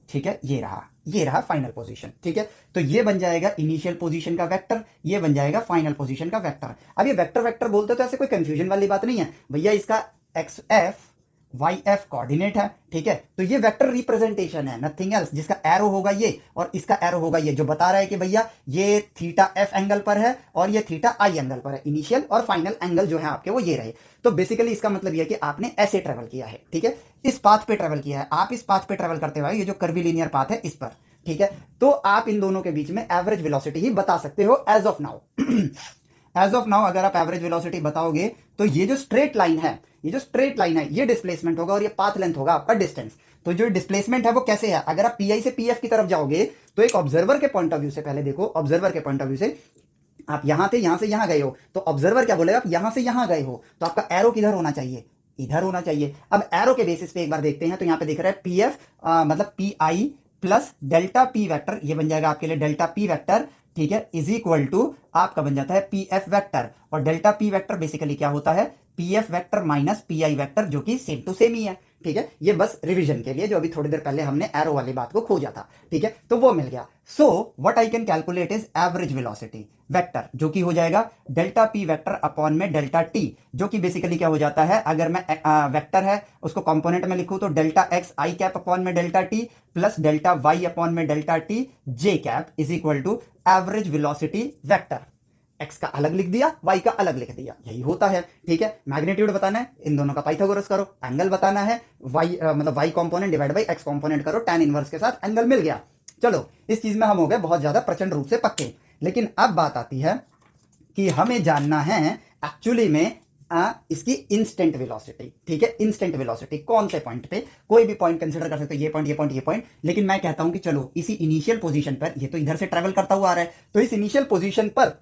ठीक है। ये रहा फाइनल पोजीशन, ठीक है। तो ये बन जाएगा इनिशियल पोजीशन का वेक्टर, ये बन जाएगा फाइनल पोजीशन का वेक्टर। अब ये वेक्टर वेक्टर बोलते तो ऐसे कोई कंफ्यूजन वाली बात नहीं है भैया, इसका x f y f coordinate है, ठीक है। तो ये वेक्टर रिप्रेजेंटेशन है, नथिंग एल्स। जिसका एरो होगा ये और इसका एरो होगा ये, जो बता रहा है कि भैया ये थीटा एफ एंगल पर है और ये थीटा आई एंगल पर है। इनिशियल और फाइनल एंगल जो है आपके वो ये रहे। तो बेसिकली इसका मतलब ये कि आपने ऐसे ट्रेवल किया है, ठीक है, इस पाथ पे ट्रेवल किया है। आप इस पाथ पे ट्रेवल करते हुए ये जो कर्विलिनियर पाथ है इस पर, ठीक है। तो आप इन दोनों के बीच में एवरेज वेलोसिटी ही बता सकते हो as of now. As of now अगर आप एवरेज वेलोसिटी बताओगे तो ये जो स्ट्रेट लाइन है, ये जो स्ट्रेट लाइन है, ये डिस्प्लेसमेंट होगा और ये पाथ लेंथ होगा आपका डिस्टेंस। तो जो डिस्प्लेसमेंट है वो कैसे है, अगर आप पीआई से पीएफ की तरफ जाओगे तो एक ऑब्जर्वर के पॉइंट ऑफ व्यू से, पहले देखो ऑब्जर्वर के पॉइंट ऑफ व्यू से, आप यहां थे, यहां से यहां गए हो, तो ऑब्जर्वर क्या बोलेगा, आप यहां से यहां गए हो तो आपका एरो किधर होना चाहिए, इधर होना चाहिए। अब एरो के बेसिस पे एक बार देखते हैं, तो यहां पे दिख रहा है पीएफ मतलब P I plus delta p vector, ये बन जाएगा आपके लिए डेल्टा पी वेक्टर, ठीक है, इज इक्वल टू आपका बन जाता है पी एफ वेक्टर। और डेल्टा पी वेक्टर बेसिकली क्या होता है, P f vector minus p i vector, जो कि सेम टू सेम ही है, ठीक है। ये बस रिवीजन के लिए, जो अभी थोड़ी देर पहले हमने एरो वाली बात को खोजा था, ठीक है, तो वो मिल गया। So what I can calculate is average velocity vector, जो कि हो जाएगा डेल्टा पी वेक्टर अपॉन में डेल्टा टी, जो कि बेसिकली क्या हो जाता है, अगर मैं वेक्टर है उसको कंपोनेंट में लिखूं तो delta x i cap upon में delta t plus delta y upon में delta t j cap is equal to average velocity vector. X का अलग लिख दिया, वाई का अलग लिख दिया, यही होता है, ठीक है। मैग्नीट्यूड बताना है, इन दोनों का पाइथागोरस करो। एंगल बताना है, वाई मतलब y component divide by x component करो, tan इनवर्स के साथ एंगल मिल गया। चलो इस चीज में हम हो गए बहुत ज्यादा प्रचंड रूप से पक्के। लेकिन अब बात आती है कि हमें जानना है एक्चुअली में इसकी इंस्टेंट वेलोसिटी, ठीक है। इंस्टेंट वेलोसिटी कौन से पॉइंट पे, कोई भी पॉइंट कंसीडर कर सकते हो, ये पॉइंट ये पॉइंट ये पॉइंट। लेकिन मैं कहता हूं कि चलो इसी इनिशियल पोजीशन पर, ये तो इधर से ट्रेवल करता हुआ आ रहा है, तो इस इनिशियल पोजीशन पर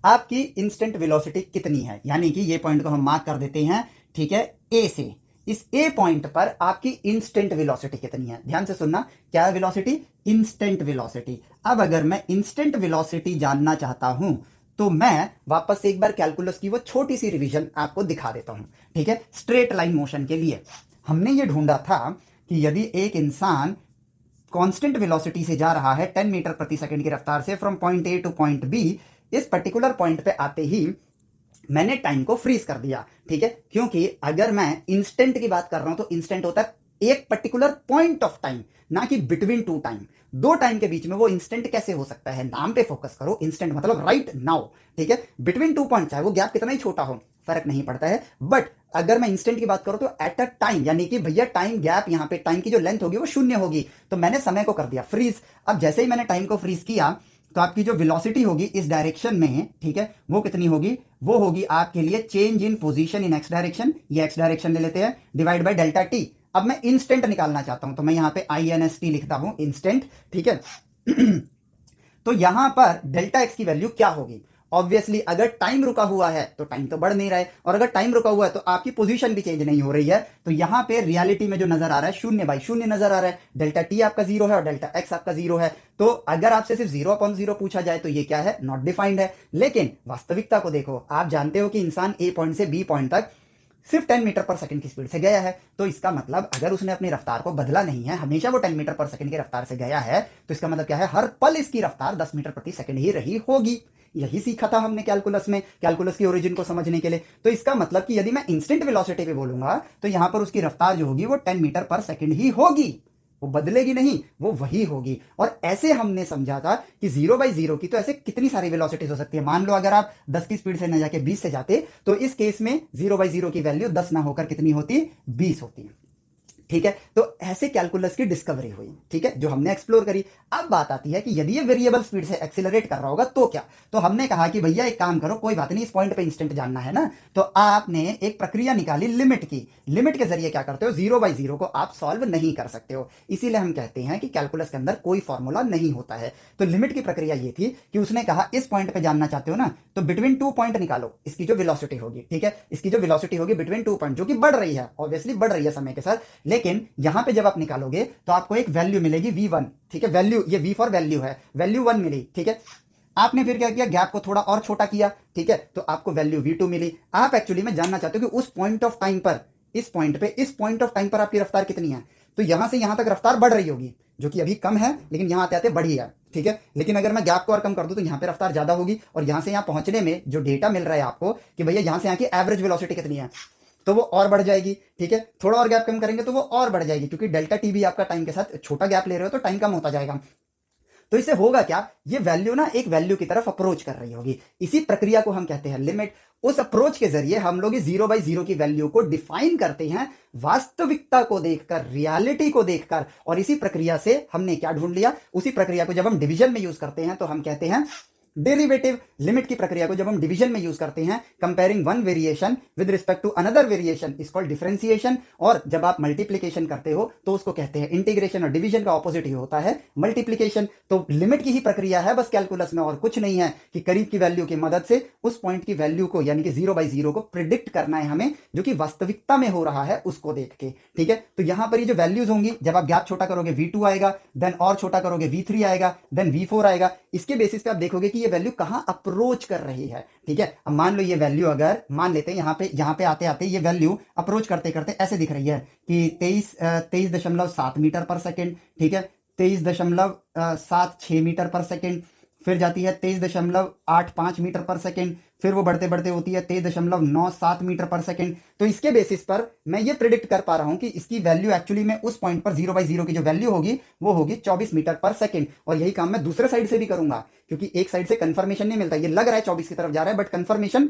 आपकी इंस्टेंट वेलोसिटी कितनी है, यानी कि ये पॉइंट को हम मार्क कर देते हैं, ठीक है, ए से। इस ए पॉइंट पर आपकी इंस्टेंट वेलोसिटी कितनी है, ध्यान से सुनना, क्या वेलोसिटी, इंस्टेंट वेलोसिटी। अब अगर मैं इंस्टेंट वेलोसिटी जानना चाहता हूं तो मैं वापस से एक बार कैलकुलस की वो छोटी सी रिवीजन आपको दिखा देता हूं, ठीक है। स्ट्रेट लाइन मोशन के लिए हमने ये ढूंढा था कि यदि एक इंसान कांस्टेंट वेलोसिटी से जा रहा है 10 मीटर प्रति सेकंड की रफ्तार से from point A to point B, इस पर्टिकुलर पॉइंट पे आते ही मैंने टाइम को फ्रीज कर दिया, ठीक है। क्योंकि अगर मैं इंस्टेंट की बात कर रहा हूं तो इंस्टेंट होता है एक पर्टिकुलर पॉइंट ऑफ टाइम, ना कि बिटवीन टू टाइम, दो टाइम के बीच में वो इंस्टेंट कैसे हो सकता है, नाम पे फोकस करो, इंस्टेंट मतलब राइट नाउ, ठीक है। बिटवीन टू पॉइंट चाहे वो गैप कितना ही छोटा हो फर्क नहीं पड़ता है, बट अगर मैं इंस्टेंट की बात करूं तो एट अ टाइम, यानी कि भैया टाइम गैप, यहां पे टाइम की जो लेंथ होगी वो शून्य होगी, तो मैंने समय को कर दिया फ्रीज। अब जैसे ही मैंने टाइम को फ्रीज किया तो आपकी जो वेलोसिटी होगी इस डायरेक्शन में, ठीक है, वो कितनी होगी, वो होगी आपके लिए change in position in x direction, ये एक्स डायरेक्शन ले लेते हैं, डिवाइड बाय डेल्टा टी। अब मैं इंस्टेंट निकालना चाहता हूं तो मैं यहां पे INST लिखता हूं, इंस्टेंट, ठीक है। तो यहां पर डेल्टा एक्स की वैल्यू क्या होगी, ऑब्वियसली अगर टाइम रुका हुआ है तो टाइम तो बढ़ नहीं रहा है, और अगर टाइम रुका हुआ है तो आपकी पोजीशन भी चेंज नहीं हो रही है, तो यहां पे रियलिटी में जो नजर आ रहा है शून्य बाई शून्य नजर आ रहा है, डेल्टा टी आपका जीरो है और डेल्टा एक्स आपका जीरो है। तो अगर आपसे सिर्फ 0/0 पूछा जाए तो ये क्या है, नॉट डिफाइंड है। लेकिन वास्तविकता को देखो, आप जानते हो कि इंसान ए पॉइंट से बी पॉइंट तक सिर्फ 10 मीटर पर सेकंड की स्पीड से गया है, तो इसका मतलब अगर उसने अपनी रफ्तार को बदला नहीं है, हमेशा वो 10 मीटर पर सेकंड की रफ्तार से गया है, तो इसका मतलब क्या है, हर पल इसकी रफ्तार 10 मीटर प्रति सेकंड ही रही होगी। यही सीखा था हमने कैलकुलस में, कैलकुलस की ओरिजिन को समझने के लिए। तो इसका मतलब कि यदि मैं इंस्टेंट वेलोसिटी पे बोलूंगा तो यहां पर उसकी रफ्तार जो होगी वो 10 मीटर पर सेकंड ही होगी, वो बदलेगी नहीं, वो वही होगी। और ऐसे हमने समझा था कि 0/0 की तो ऐसे कितनी सारी वेलोसिटीज हो सकती है। मान लो अगर आप 10 की स्पीड से न जाके 20 से जाते तो इस केस में 0/0 की वैल्यू 10 ना होकर कितनी होती, 20 होती। ठीक है, तो ऐसे कैलकुलस की डिस्कवरी हुई, ठीक है, जो हमने एक्सप्लोर करी। अब बात आती है कि यदि ये वेरिएबल स्पीड से एक्सिलरेट कर रहा होगा तो क्या। तो हमने कहा कि भैया एक काम करो, कोई बात नहीं, इस पॉइंट पे इंस्टेंट जानना है ना, तो आपने एक प्रक्रिया निकाली लिमिट की। लिमिट के जरिए क्या करते हो, 0/0 को आप सॉल्व नहीं कर सकते हो, इसीलिए हम कहते हैं कि कैलकुलस के अंदर कोई फॉर्मूला नहीं होता है। तो लिमिट की प्रक्रिया ये थी कि उसने कहा इस पॉइंट पे जानना चाहते हो ना, तो बिटवीन 2 पॉइंट निकालो, इसकी जो वेलोसिटी होगी, ठीक है, इसकी जो वेलोसिटी होगी बिटवीन 2 पॉइंट, जो कि बढ़ रही है, ऑब्वियसली बढ़ रही है समय के साथ, लेकिन यहां पे जब आप निकालोगे तो आपको एक वैल्यू मिलेगी v1, ठीक है, वैल्यू, ये v फॉर वैल्यू है, वैल्यू 1 मिली, ठीक है। आपने फिर क्या किया, गैप को थोड़ा और छोटा किया, ठीक है, तो आपको वैल्यू v2 मिली। आप एक्चुअली में जानना चाहते हो कि उस पॉइंट ऑफ टाइम पर, इस पॉइंट पे, इस पॉइंट ऑफ टाइम पर आपकी रफ्तार कितनी है। तो यहां से यहां तक रफ्तार बढ़ रही होगी, जो कि अभी कम है, लेकिन यहां आते आते बढ़ी है, ठीक है। लेकिन अगर मैं गैप को और कम कर दूं तो यहां पे रफ्तार ज्यादा होगी, और यहां से यहां पहुंचने में जो डेटा मिल रहा है आपको कि भैया यहां से यहां की एवरेज वेलोसिटी कितनी है, तो वो और बढ़ जाएगी, ठीक है। थोड़ा और गैप कम करेंगे तो वो और बढ़ जाएगी, क्योंकि डेल्टा टी भी आपका टाइम के साथ छोटा गैप ले रहे हो तो टाइम कम होता जाएगा। तो इससे होगा क्या, ये वैल्यू ना एक वैल्यू की तरफ अप्रोच कर रही होगी, इसी प्रक्रिया को हम कहते हैं लिमिट। उस अप्रोच के जरिए हम लोग 0/0 की वैल्यू को डिफाइन करते हैं, वास्तविकता को देखकर, रियलिटी को देखकर। और इसी प्रक्रिया से हमने क्या ढूंढ लिया, उसी प्रक्रिया को जब हम डिवीजन में यूज करते हैं तो हम कहते हैं डेरिवेटिव। लिमिट की प्रक्रिया को जब हम डिवीजन में यूज करते हैं, comparing one variation with respect to another variation is called differentiation. और जब आप मल्टीप्लीकेशन करते हो तो उसको कहते हैं इंटीग्रेशन, और डिवीजन का ऑपोजिट ही होता है मल्टीप्लीकेशन। तो लिमिट की ही प्रक्रिया है बस कैलकुलस में, और कुछ नहीं है, कि करीब की वैल्यू की मदद से उस पॉइंट की वैल्यू को, यानी कि 0/0 को प्रिडिक्ट करना है हमें, जो कि वास्तविकता में हो रहा है उसको देख के, ठीक है। तो यहां पर ये जो वैल्यूज होंगी, जब आप गैप छोटा करोगे v2 आएगा, देन और छोटा करोगे v3 आएगा, देन v4 आएगा। इसके बेसिस पे आप देखोगे कि ये वैल्यू कहां अप्रोच कर रही है, ठीक है। अब मान लो ये वैल्यू, अगर मान लेते हैं यहां पे आते आते ये वैल्यू अप्रोच करते करते ऐसे दिख रही है कि 23.7 मीटर पर सेकेंड, ठीक है, 23.76 मीटर पर सेकेंड, फिर जाती है 23.85 मीटर पर सेकेंड, फिर वो बढ़ते बढ़ते होती है 23.97 मीटर पर सेकेंड। तो इसके बेसिस पर मैं ये प्रिडिक्ट कर पा रहा हूं कि इसकी वैल्यू एक्चुअली में उस पॉइंट पर 0/0 की जो वैल्यू होगी वो होगी 24 मीटर पर सेकेंड। और यही काम मैं दूसरे साइड से भी करूंगा, क्योंकि एक साइड से कंफर्मेशन नहीं मिलता, ये लग रहा है 24 की तरफ जा रहा है, बट कंफर्मेशन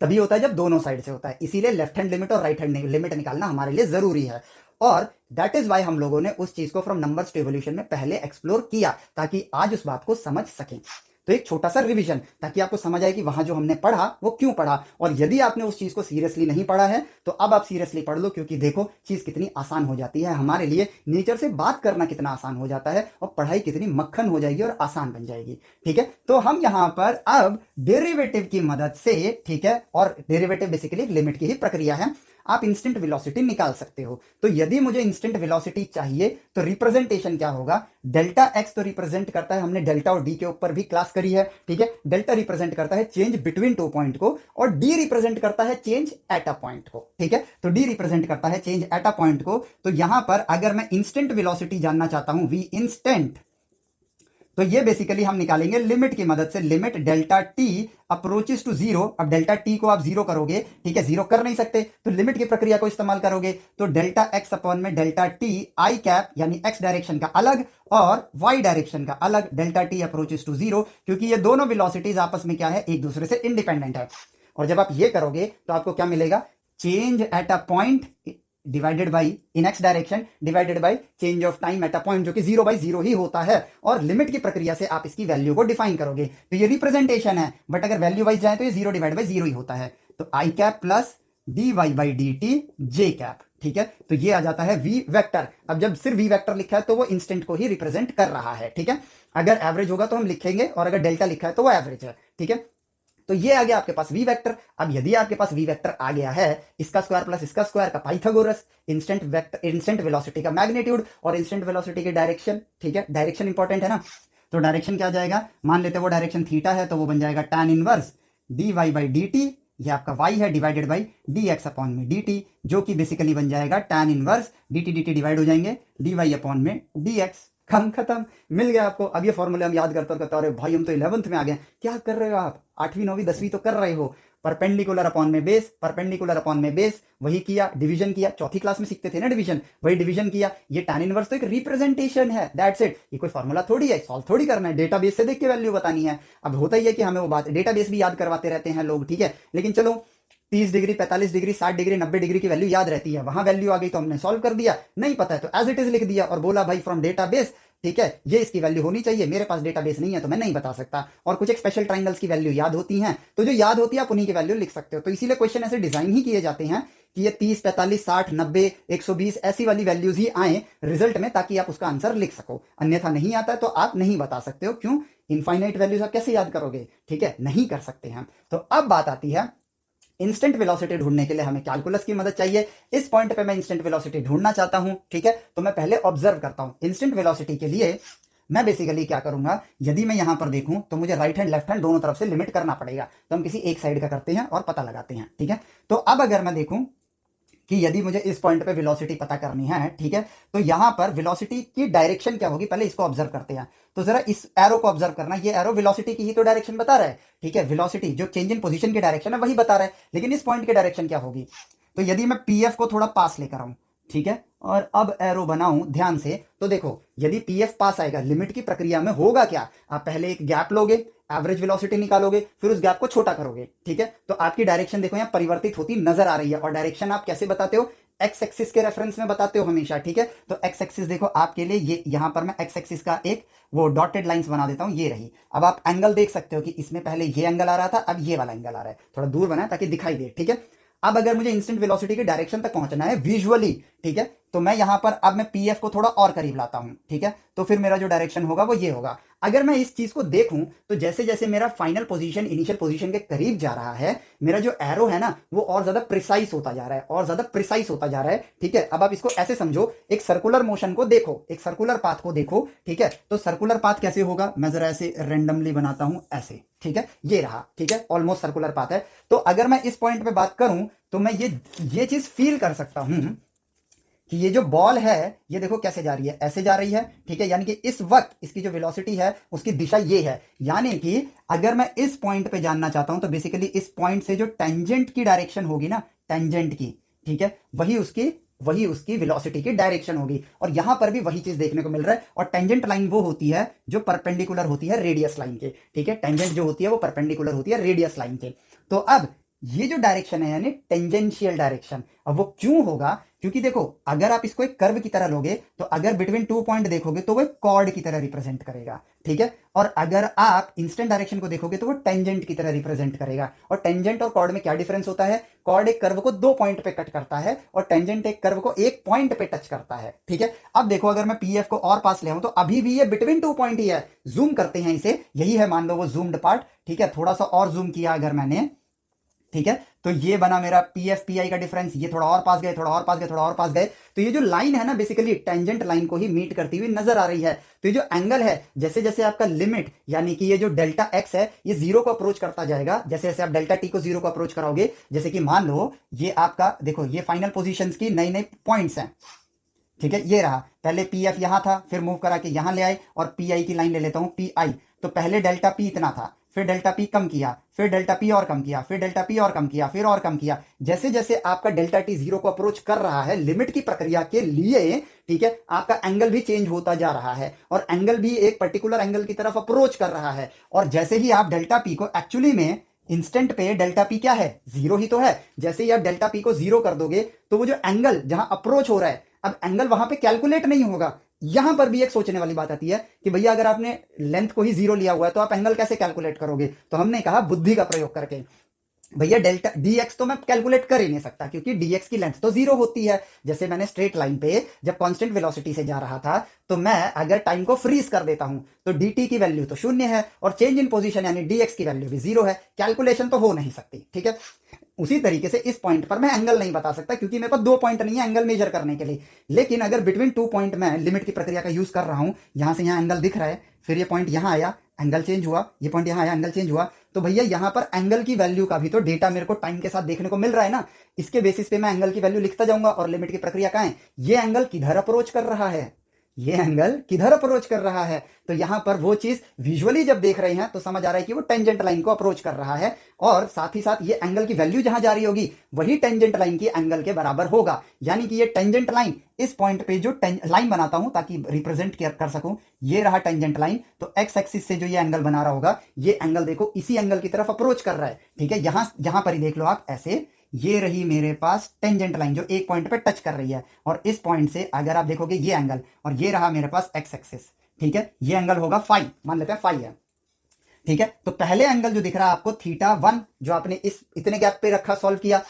तभी होता है जब दोनों साइड से होता है। इसीलिए लेफ्ट हैंड लिमिट और राइट हैंड लिमिट निकालना हमारे लिए जरूरी है। और दैट इज वाई हम लोगों ने उस चीज को फ्रॉम नंबर्स टू एवोल्यूशन में पहले एक्सप्लोर किया, ताकि आज उस बात को समझ सकें। तो एक छोटा सा रिवीजन, ताकि आपको समझ आए कि वहां जो हमने पढ़ा वो क्यों पढ़ा। और यदि आपने उस चीज को सीरियसली नहीं पढ़ा है तो अब आप सीरियसली पढ़ लो, क्योंकि देखो चीज कितनी आसान हो जाती है हमारे लिए, नेचर से बात करना कितना आसान हो जाता है, और पढ़ाई कितनी मक्खन हो जाएगी और आसान बन जाएगी, ठीक है। तो हम यहां पर अब डेरिवेटिव की मदद से, ठीक है, और डेरिवेटिव बेसिकली लिमिट की ही प्रक्रिया है, आप इंस्टेंट वेलोसिटी निकाल सकते हो। तो यदि मुझे इंस्टेंट वेलोसिटी चाहिए तो रिप्रेजेंटेशन क्या होगा, डेल्टा एक्स तो रिप्रेजेंट करता है, हमने डेल्टा और डी के ऊपर भी क्लास करी है, ठीक है। डेल्टा रिप्रेजेंट करता है चेंज बिटवीन 2 पॉइंट को, और डी रिप्रेजेंट करता है चेंज एट अ पॉइंट को, ठीक है। तो डी रिप्रेजेंट करता है चेंज एट अ पॉइंट को। तो यहां पर अगर मैं इंस्टेंट वेलोसिटी जानना चाहता हूं, वी इंस्टेंट, तो ये बेसिकली हम निकालेंगे लिमिट की मदद से, limit delta t approaches to zero. अब डेल्टा टी को आप जीरो करोगे, ठीक है, जीरो कर नहीं सकते, तो लिमिट की प्रक्रिया को इस्तेमाल करोगे, तो डेल्टा एक्स अपॉन में डेल्टा टी आई कैप, यानी एक्स डायरेक्शन का अलग और वाई डायरेक्शन का अलग, delta t approaches to zero, क्योंकि ये दोनों वेलोसिटीज आपस में क्या है, एक दूसरे से इंडिपेंडेंट है। और जब आप ये करोगे तो आपको क्या मिलेगा, change at a point divided by in x direction divided by change of time at a point, जो कि 0/0 ही होता है। और लिमिट की प्रक्रिया से आप इसकी वैल्यू को डिफाइन करोगे, तो ये रिप्रेजेंटेशन है, बट अगर वैल्यू वाइज जाए तो ये 0/0 ही होता है। तो i cap plus d y by d t j cap, ठीक है। तो ये आ जाता है वी वेक्टर। अब जब सिर्फ वी वेक्टर लिखा है तो वो इंस्टेंट को ही रिप्रेजेंट कर रहा है, ठीक है। अगर एवरेज होगा तो हम लिखेंगे, और अगर डेल्टा लिखा है तो वो एवरेज है, ठीक है। तो ये आ गया आपके पास वी वेक्टर। अब यदि आपके पास वी वेक्टर आ गया है, इसका स्क्वायर प्लस इसका स्क्वायर का Pythagoras, instant vector, instant velocity का मैग्नीट्यूड और इंस्टेंट वेलोसिटी की डायरेक्शन, ठीक है, डायरेक्शन इंपॉर्टेंट है ना। तो डायरेक्शन क्या जाएगा, मान लेते वो डायरेक्शन थीटा है, तो वो बन जाएगा tan inverse d y by d t, ये आपका y है, divided by d x upon में डी टी, जो कि बेसिकली बन जाएगा tan inverse d t divide हो जाएंगे डी वाई अपॉन में डी एक्स। काम खत्म, मिल गया आपको। अब ये फॉर्मूले हम याद करते करते, अरे भाई हम तो 11th में आ गए। क्या कर रहे हो आप, 8वीं 9वीं 10वीं तो कर रहे हो। परपेंडिकुलर अपॉन में बेस, परपेंडिकुलर अपॉन में बेस, वही किया, डिवीजन किया, चौथी क्लास में सीखते थे ना डिवीजन, वही डिवीजन किया। ये tan इनवर्स तो एक रिप्रेजेंटेशन है, दैट्स इट। ये कोई फॉर्मूला थोड़ी है, सॉल्व थोड़ी करना है, डेटाबेस से देख के वैल्यू बतानी है। अब होता ही है कि हमें वो बात डेटाबेस भी याद करवाते रहते हैं लोग, ठीक है। लेकिन चलो 30 डिग्री, 45 डिग्री, 60 डिग्री, 90 डिग्री की वैल्यू याद रहती है, वहां वैल्यू आ गई तो हमने सॉल्व कर दिया, नहीं पता है तो एज इट इज लिख दिया और बोला भाई फ्रॉम डेटाबेस, ठीक है, ये इसकी वैल्यू होनी चाहिए, मेरे पास डेटाबेस नहीं है तो मैं नहीं बता सकता। और कुछ एक स्पेशल ट्राइंगल्स की वैल्यू याद होती हैं, तो जो याद होती है आप उन्हीं की वैल्यू लिख सकते हो। तो इसीलिए क्वेश्चन ऐसे डिजाइन ही किए जाते हैं कि ये 30, 45, 60, 90, 120 ऐसी वाली वैल्यूज ही आए रिजल्ट में, ताकि आप उसका आंसर लिख सको। अन्यथा नहीं आता है तो आप नहीं बता सकते हो। क्यों? इनफाइनाइट वैल्यूज आप कैसे याद करोगे? ठीक है, नहीं कर सकते हैं। तो अब बात आती है इंस्टेंट वेलोसिटी ढूंढने के लिए हमें कैलकुलस की मदद चाहिए। इस पॉइंट पे मैं इंस्टेंट वेलोसिटी ढूंढना चाहता हूं, ठीक है, तो मैं पहले ऑब्जर्व करता हूं इंस्टेंट वेलोसिटी के लिए। मैं बेसिकली क्या करूंगा, यदि मैं यहां पर देखूं तो मुझे राइट हैंड लेफ्ट हैंड दोनों तरफ से लिमिट करना पड़ेगा, तो हम किसी एक साइड का करते हैं और पता लगाते हैं, ठीक है। तो अब अगर मैं देखूं कि यदि मुझे इस पॉइंट पे वेलोसिटी पता करनी है, ठीक है, तो यहां पर वेलोसिटी की डायरेक्शन क्या होगी, पहले इसको ऑब्जर्व करते हैं। तो जरा इस एरो को ऑब्जर्व करना, ये एरो वेलोसिटी की ही तो डायरेक्शन बता रहा है, ठीक है, वेलोसिटी जो चेंज इन पोजीशन की डायरेक्शन है वही बता रहा है, लेकिन इस पॉइंट की डायरेक्शन क्या होगी। तो यदि मैं पीएफ को थोड़ा पास लेकर आऊं, ठीक है, और अब एरो बनाऊं ध्यान से, तो देखो यदि पीएफ पास आएगा, लिमिट की प्रक्रिया में होगा क्या, आप पहले एक गैप लोगे, एवरेज वेलोसिटी निकालोगे, फिर उस गैप को छोटा करोगे, ठीक है, तो आपकी डायरेक्शन देखो यहां परिवर्तित होती नजर आ रही है। और डायरेक्शन आप कैसे बताते हो? एक्स एक्सिस के रेफरेंस में बताते हो हमेशा, ठीक है। तो एक्स एक्सिस देखो आपके लिए, ये यहां पर मैं एक्स एक्सिस का एक वो डॉटेड लाइंस बना देता हूं, ये रही। अब आप एंगल देख सकते हो कि इसमें पहले ये एंगल आ रहा था, अब ये वाला एंगल आ रहा है, थोड़ा दूर बनाया ताकि दिखाई दे, ठीक है। अब अगर मुझे इंस्टेंट वेलोसिटी की डायरेक्शन तक पहुंचना है विजुअली, ठीक है, तो मैं यहां पर अब मैं पीएफ को थोड़ा और करीब लाता हूं, ठीक है, तो फिर मेरा जो डायरेक्शन होगा वो ये होगा। अगर मैं इस चीज को देखूं तो जैसे जैसे मेरा फाइनल पोजीशन इनिशियल पोजीशन के करीब जा रहा है, मेरा जो एरो है ना वो और ज्यादा प्रिसाइज होता जा रहा है, और ज्यादा प्रिसाइज होता जा रहा है, ठीक है। अब आप इसको ऐसे समझो, एक सर्कुलर मोशन को देखो, एक सर्कुलर पाथ को देखो, ठीक है, तो सर्कुलर पाथ कैसे होगा, मैं जरा ऐसे रेंडमली बनाता हूं ऐसे, ठीक है, ये रहा, ठीक है, ऑलमोस्ट सर्कुलर पाथ है। तो अगर मैं इस पॉइंट पे बात करूं तो मैं ये चीज फील कर सकता हूं कि ये जो बॉल है ये देखो कैसे जा रही है, ऐसे जा रही है, ठीक है, यानी कि इस वक्त इसकी जो वेलोसिटी है उसकी दिशा ये है। यानी कि अगर मैं इस पॉइंट पे जानना चाहता हूं तो बेसिकली इस पॉइंट से जो टेंजेंट की डायरेक्शन होगी ना, टेंजेंट की, ठीक है, वही उसकी वेलोसिटी की डायरेक्शन होगी। और यहां पर भी वही चीज देखने को मिल रहा है। और टेंजेंट लाइन वो होती है जो परपेंडिकुलर होती है रेडियस लाइन के, ठीक है, टेंजेंट जो होती है वो परपेंडिकुलर होती है रेडियस लाइन के। तो अब ये जो डायरेक्शन है यानी टेंजेंशियल डायरेक्शन, अब वो क्यों होगा, क्योंकि देखो अगर आप इसको एक कर्व की तरह लोगे तो अगर बिटवीन 2 पॉइंट देखोगे तो वो एक कॉर्ड की तरह रिप्रेजेंट करेगा, ठीक है, और अगर आप इंस्टेंट डायरेक्शन को देखोगे तो वो टेंजेंट की तरह रिप्रेजेंट करेगा। और टेंजेंट और कॉर्ड में क्या डिफरेंस होता है? कॉर्ड एक कर्व को 2 पॉइंट पे कट करता है और टेंजेंट एक कर्व को 1 पॉइंट पे टच करता है, ठीक है। अब देखो अगर मैं पीएफ को और पास ले आऊं तो अभी भी ये बिटवीन 2 पॉइंट ही है। जूम करते हैं इसे, यही है मान लो वो जूम्ड पार्ट, ठीक है, थोड़ा सा और जूम किया अगर मैंने, ठीक है, तो ये बना मेरा पीएफ पीआई का डिफरेंस, ये थोड़ा और पास गए, थोड़ा और पास गए, थोड़ा और पास गए, तो ये जो लाइन है ना बेसिकली टेंजेंट लाइन को ही मीट करती हुई नजर आ रही है। तो ये जो एंगल है, जैसे जैसे आपका लिमिट यानी कि ये जो डेल्टा एक्स है ये जीरो को अप्रोच करता जाएगा, जैसे जैसे आप डेल्टा टी को जीरो को अप्रोच कराओगे, जैसे कि मान लो ये आपका देखो ये फाइनल पोजीशंस की नई नई पॉइंट्स हैं, ठीक है, ये रहा, पहले पी एफ यहां था, फिर मूव करा के यहां ले आए, और पी आई की लाइन ले लेता हूं पी आई। तो पहले डेल्टा पी इतना था, फिर डेल्टा पी कम किया, फिर डेल्टा पी और कम किया, फिर डेल्टा पी और कम किया, फिर और कम किया। जैसे जैसे आपका डेल्टा टी जीरो को अप्रोच कर रहा है लिमिट की प्रक्रिया के लिए, ठीक है, आपका एंगल भी चेंज होता जा रहा है, और एंगल भी एक पर्टिकुलर एंगल की तरफ अप्रोच कर रहा है। और जैसे ही आप डेल्टा पी को एक्चुअली में इंस्टेंट पे डेल्टा पी क्या है? जीरो ही तो है। जैसे ही आप डेल्टा पी को जीरो कर दोगे तो वो जो एंगल जहां अप्रोच हो रहा है, अब एंगल वहां पे कैलकुलेट नहीं होगा। यहां पर भी एक सोचने वाली बात आती है कि भैया अगर आपने लेंथ को ही जीरो लिया हुआ है तो आप एंगल कैसे कैलकुलेट करोगे? तो हमने कहा बुद्धि का प्रयोग करके। भैया डेल्टा डीएक्स तो मैं कैलकुलेट कर ही नहीं सकता क्योंकि डीएक्स की लेंथ तो जीरो होती है। जैसे मैंने स्ट्रेट लाइन पे जब कांस्टेंट वेलोसिटी से जा रहा था तो मैं अगर टाइम को फ्रीज कर देता हूं तो dt की वैल्यू तो शून्य है और चेंज इन पोजीशन यानी dx की वैल्यू भी जीरो है, कैलकुलेशन तो हो नहीं सकती, ठीक है। उसी तरीके से इस पॉइंट पर मैं एंगल नहीं बता सकता क्योंकि मेरे पास 2 पॉइंट नहीं है एंगल मेजर करने के लिए। लेकिन अगर बिटवीन 2 पॉइंट में लिमिट की प्रक्रिया का यूज कर रहा हूं, यहां से यहां एंगल दिख रहा है, फिर ये पॉइंट यहां आया एंगल चेंज हुआ, ये पॉइंट यहां आया एंगल चेंज हुआ, तो भैया यहां पर एंगल की वैल्यू का भी तो डेटा मेरे को टाइम के साथ देखने को मिल रहा है ना। इसके बेसिस पे मैं एंगल की वैल्यू लिखता जाऊंगा और लिमिट की प्रक्रिया कहां है, ये एंगल किधर अप्रोच कर रहा है, ये एंगल किधर अप्रोच कर रहा है। तो यहां पर वो चीज विजुअली जब देख रहे हैं तो समझ आ रहा है कि वो टेंजेंट लाइन को अप्रोच कर रहा है, और साथ ही साथ ये एंगल की वैल्यू जहां जा रही होगी वही टेंजेंट लाइन की एंगल के बराबर होगा। यानी कि ये टेंजेंट लाइन इस पॉइंट पे जो लाइन बनाता हूं ताकि रिप्रेजेंट कर सकूं, ये रहा टेंजेंट लाइन, तो एक्स एक्सिस से जो ये एंगल बना रहा होगा ये एंगल देखो इसी एंगल की तरफ अप्रोच कर रहा है, ठीक है। यहां पर ही देख लो आप ऐसे ये रही मेरे पास टेंजेंट लाइन जो एक पॉइंट पे टच कर रही है, और इस पॉइंट से अगर आप देखोगे ये एंगल, और ये रहा मेरे पास एक्स एक्सिस, ठीक है, ये एंगल होगा फाई, मान लेते हैं फाई है, ठीक है। तो पहले एंगल जो दिख रहा है आपको थीटा वन, जो आपने इस इतने गैप पे रखा, सॉल्व किया,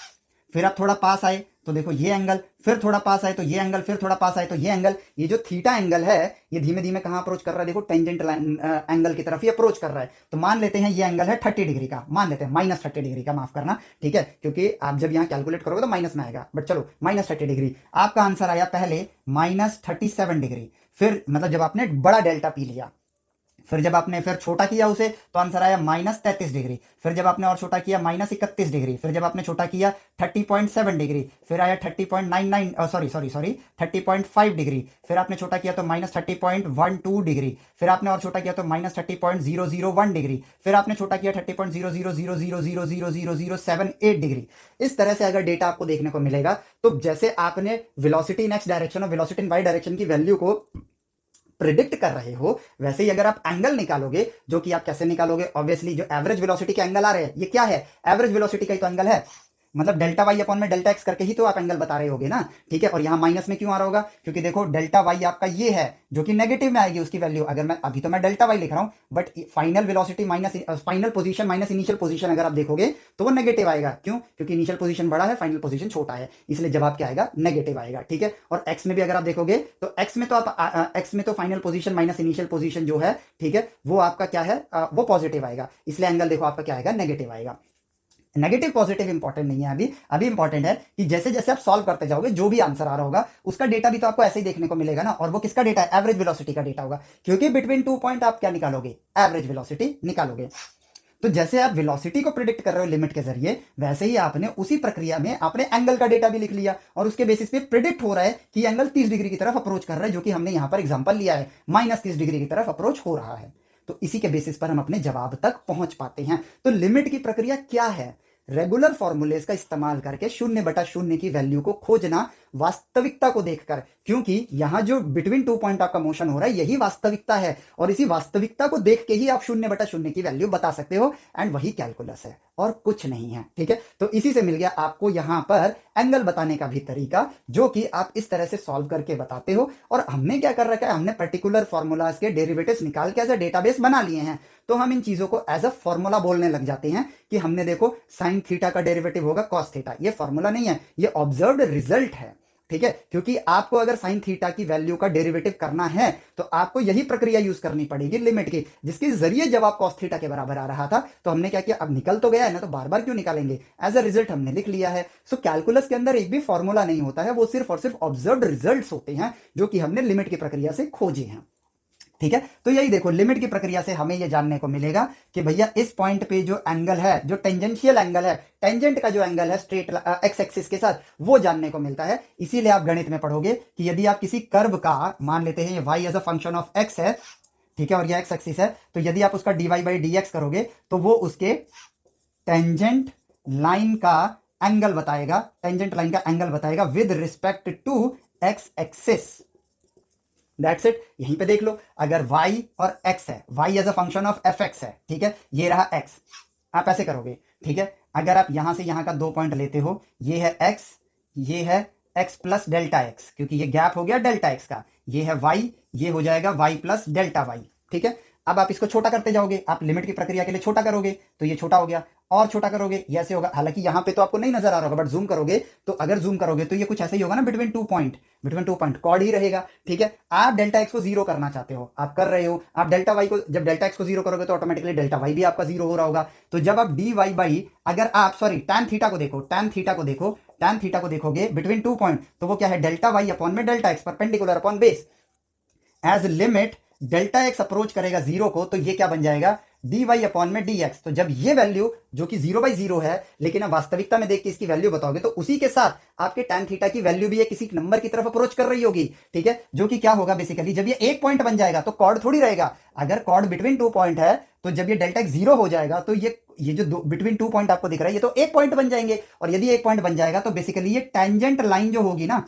फिर आप थोड़ा पास आए तो देखो ये एंगल, फिर थोड़ा पास आए तो ये एंगल, फिर थोड़ा पास आए तो ये एंगल, ये जो थीटा एंगल है ये धीमे धीमे कहां अप्रोच कर रहा है, देखो टेंजेंट एंगल की तरफ ये अप्रोच कर रहा है। तो मान लेते हैं ये एंगल है 30 डिग्री का, मान लेते हैं -30 डिग्री का, माफ करना, ठीक है, क्योंकि आप जब यहां कैलकुलेट करोगे तो माइनस में आएगा, बट चलो -30 डिग्री। आपका आंसर आया पहले -37 डिग्री, फिर मतलब जब आपने बड़ा डेल्टा पी लिया, फिर जब आपने फिर छोटा किया उसे तो आंसर आया -33 डिग्री, फिर जब आपने और छोटा किया -31 डिग्री, फिर जब आपने छोटा किया 30.7 डिग्री, फिर आया 30.99, सॉरी 30.5 डिग्री, फिर आपने छोटा किया तो -30.12 डिग्री, फिर आपने और छोटा किया तो -30.001 डिग्री, फिर आपने छोटा किया 30.00000000078 डिग्री। इस तरह से अगर डेटा आपको देखने को मिलेगा, तो जैसे आपने वेलोसिटी इन एक्स डायरेक्शन और वेलोसिटी इन वाई डायरेक्शन की वैल्यू को प्रिडिक्ट कर रहे हो, वैसे ही अगर आप एंगल निकालोगे, जो कि आप कैसे निकालोगे, ऑब्वियसली जो एवरेज वेलोसिटी के एंगल आ रहे हैं, ये क्या है, एवरेज वेलोसिटी का ही तो एंगल है, मतलब डेल्टा वाई अपॉन में डेल्टा एक्स करके ही तो आप एंगल बता रहे होगे ना, ठीक है। और यहां माइनस में क्यों आ रहा होगा, क्योंकि देखो डेल्टा वाई आपका ये है जो कि नेगेटिव में आएगी उसकी वैल्यू, अगर मैं अभी तो मैं डेल्टा वाई लिख रहा हूं, but final velocity minus final position minus initial position अगर आप देखोगे तो वो नेगेटिव आएगा, क्यों, क्योंकि इनिशियल पोजीशन बड़ा है, फाइनल पोजीशन छोटा है, इसलिए जवाब क्या आएगा, नेगेटिव आएगा, ठीक है। और एक्स में भी अगर आप देखोगे तो एक्स में तो आप एक्स में तो final position minus initial position जो है, ठीक है, वो आपका क्या है, वो पॉजिटिव आएगा, इसलिए एंगल देखो आपका क्या आएगा, नेगेटिव आएगा। नेगेटिव पॉजिटिव इंपॉर्टेंट नहीं है अभी, अभी इंपॉर्टेंट है कि जैसे जैसे आप सॉल्व करते जाओगे जो भी आंसर आ रहा होगा उसका डेटा भी तो आपको ऐसे ही देखने को मिलेगा ना, और वो किसका डेटा है, एवरेज वेलोसिटी का डेटा होगा, क्योंकि बिटवीन 2 पॉइंट आप क्या निकालोगे, एवरेज वेलोसिटी निकालोगे। तो जैसे आप वेलोसिटी को प्रिडिक्ट कर रहे हो लिमिट के जरिए, वैसे ही आपने उसी प्रक्रिया में आपने एंगल का डेटा भी लिख लिया, और उसके बेसिस पे प्रिडिक्ट हो रहा है कि एंगल 30 डिग्री की तरफ अप्रोच कर रहा है, जो कि हमने यहां पर एग्जांपल लिया है, -30 डिग्री की तरफ अप्रोच हो रहा है। तो इसी के बेसिस पर हम अपने जवाब तक पहुंच पाते हैं। तो लिमिट की प्रक्रिया क्या है, रेगुलर फॉर्मूलेज का इस्तेमाल करके 0/0 की वैल्यू को खोजना, वास्तविकता को देखकर, क्योंकि यहां जो बिटवीन 2 पॉइंट आपका मोशन हो रहा है यही वास्तविकता है, और इसी वास्तविकता को देख के ही आप 0/0 की वैल्यू बता सकते हो, एंड वही कैलकुलस है और कुछ नहीं है, ठीक है। तो इसी से मिल गया आपको यहां पर एंगल बताने का भी तरीका, जो कि आप इस तरह से सॉल्व करके बताते हो। और हमने क्या कर रखा है, हमने पर्टिकुलर फॉर्मूलाज के डेरिवेटिव्स निकाल के एज अ डेटाबेस बना लिए हैं, तो हम इन चीजों को एज अ फॉर्मूला बोलने लग जाते हैं कि हमने देखो साइन थीटा का डेरिवेटिव होगा कॉस थीटा, ये फॉर्मूला नहीं है, ये ऑब्जर्व्ड रिजल्ट है, ठीक है। क्योंकि आपको अगर साइन थीटा की वैल्यू का डेरिवेटिव करना है तो आपको यही प्रक्रिया यूज करनी पड़ेगी लिमिट की, जिसके जरिए जवाब कॉस थीटा के बराबर आ रहा था। तो हमने क्या किया, अब निकल तो गया है ना, तो बार बार क्यों निकालेंगे, एज अ रिजल्ट हमने लिख लिया है। सो कैलकुलस के अंदर एक भी फॉर्मूला नहीं होता है, वो सिर्फ और सिर्फ ऑब्जर्व्ड रिजल्ट्स होते हैं जो कि हमने लिमिट की प्रक्रिया से खोजे हैं, ठीक है। तो यही देखो लिमिट की प्रक्रिया से हमें यह जानने को मिलेगा कि भैया इस पॉइंट पे जो एंगल है, जो टेंजेंशियल एंगल है, टेंजेंट का जो एंगल है स्ट्रेट एक्स एक्सिस के साथ, वो जानने को मिलता है। इसीलिए आप गणित में पढ़ोगे कि यदि आप किसी कर्व का, मान लेते हैं ये y as a function of x है, ठीक है, और ये एक्स एक्सिस है, तो यदि आप उसका dy/dx करोगे तो वो उसके टेंजेंट लाइन का एंगल बताएगा, टेंजेंट लाइन का एंगल बताएगा with respect to x axis. That's it, यहीं पे देख लो, अगर y और x है, y as a function of fx है, ठीक है, ये रहा x, आप ऐसे करोगे, ठीक है। अगर आप यहां से यहां का 2 पॉइंट लेते हो, ये है x, ये है x प्लस डेल्टा x, क्योंकि ये गैप हो गया डेल्टा x का, ये है y, ये हो जाएगा y प्लस डेल्टा y, ठीक है। अब आप इसको छोटा करते जाओगे, आप लिमिट की प्रक्रिया के लिए छोटा करोगे तो ये छोटा हो गया, और छोटा करोगे ये ऐसे होगा, हालांकि यहां पे तो आपको नहीं नजर आ रहा होगा, बट जूम करोगे तो, अगर जूम करोगे तो ये कुछ ऐसे ही होगा ना, बिटवीन 2 पॉइंट कॉर्ड ही रहेगा, ठीक है। आप डेल्टा एक्स को 0 करना चाहते हो, आप कर रहे हो, आप डेल्टा वाई को, जब डेल्टा एक्स को 0 करोगे तो ऑटोमेटिकली डेल्टा वाई भी आपका 0 हो रहा होगा। तो जब आप डी वाई बाई, अगर आप सॉरी टैन थीटा को देखो, टैन थीटा को देखोगे बिटवीन 2 पॉइंट, तो वो क्या है, डेल्टा वाई अपॉन में delta x perpendicular upon base, age limit delta x approach करेगा 0 को, तो ये क्या बन जाएगा, dy अपॉन में dx। तो जब ये वैल्यू जो कि 0/0 है, लेकिन अब वास्तविकता में देख के इसकी वैल्यू बताओगे तो उसी के साथ आपके tan थीटा की वैल्यू भी किसी नंबर की तरफ अप्रोच कर रही होगी, ठीक है। जो कि क्या होगा बेसिकली, जब ये एक पॉइंट बन जाएगा तो कॉर्ड थोड़ी रहेगा, अगर कॉर्ड बिटवीन 2 पॉइंट है तो जब ये डेल्टा एक्स 0 हो जाएगा तो ये जो बिटवीन 2 पॉइंट आपको दिख रहा है ये तो एक पॉइंट बन जाएंगे, और यदि एक पॉइंट बन जाएगा तो बेसिकली ये टेंजेंट लाइन जो होगी ना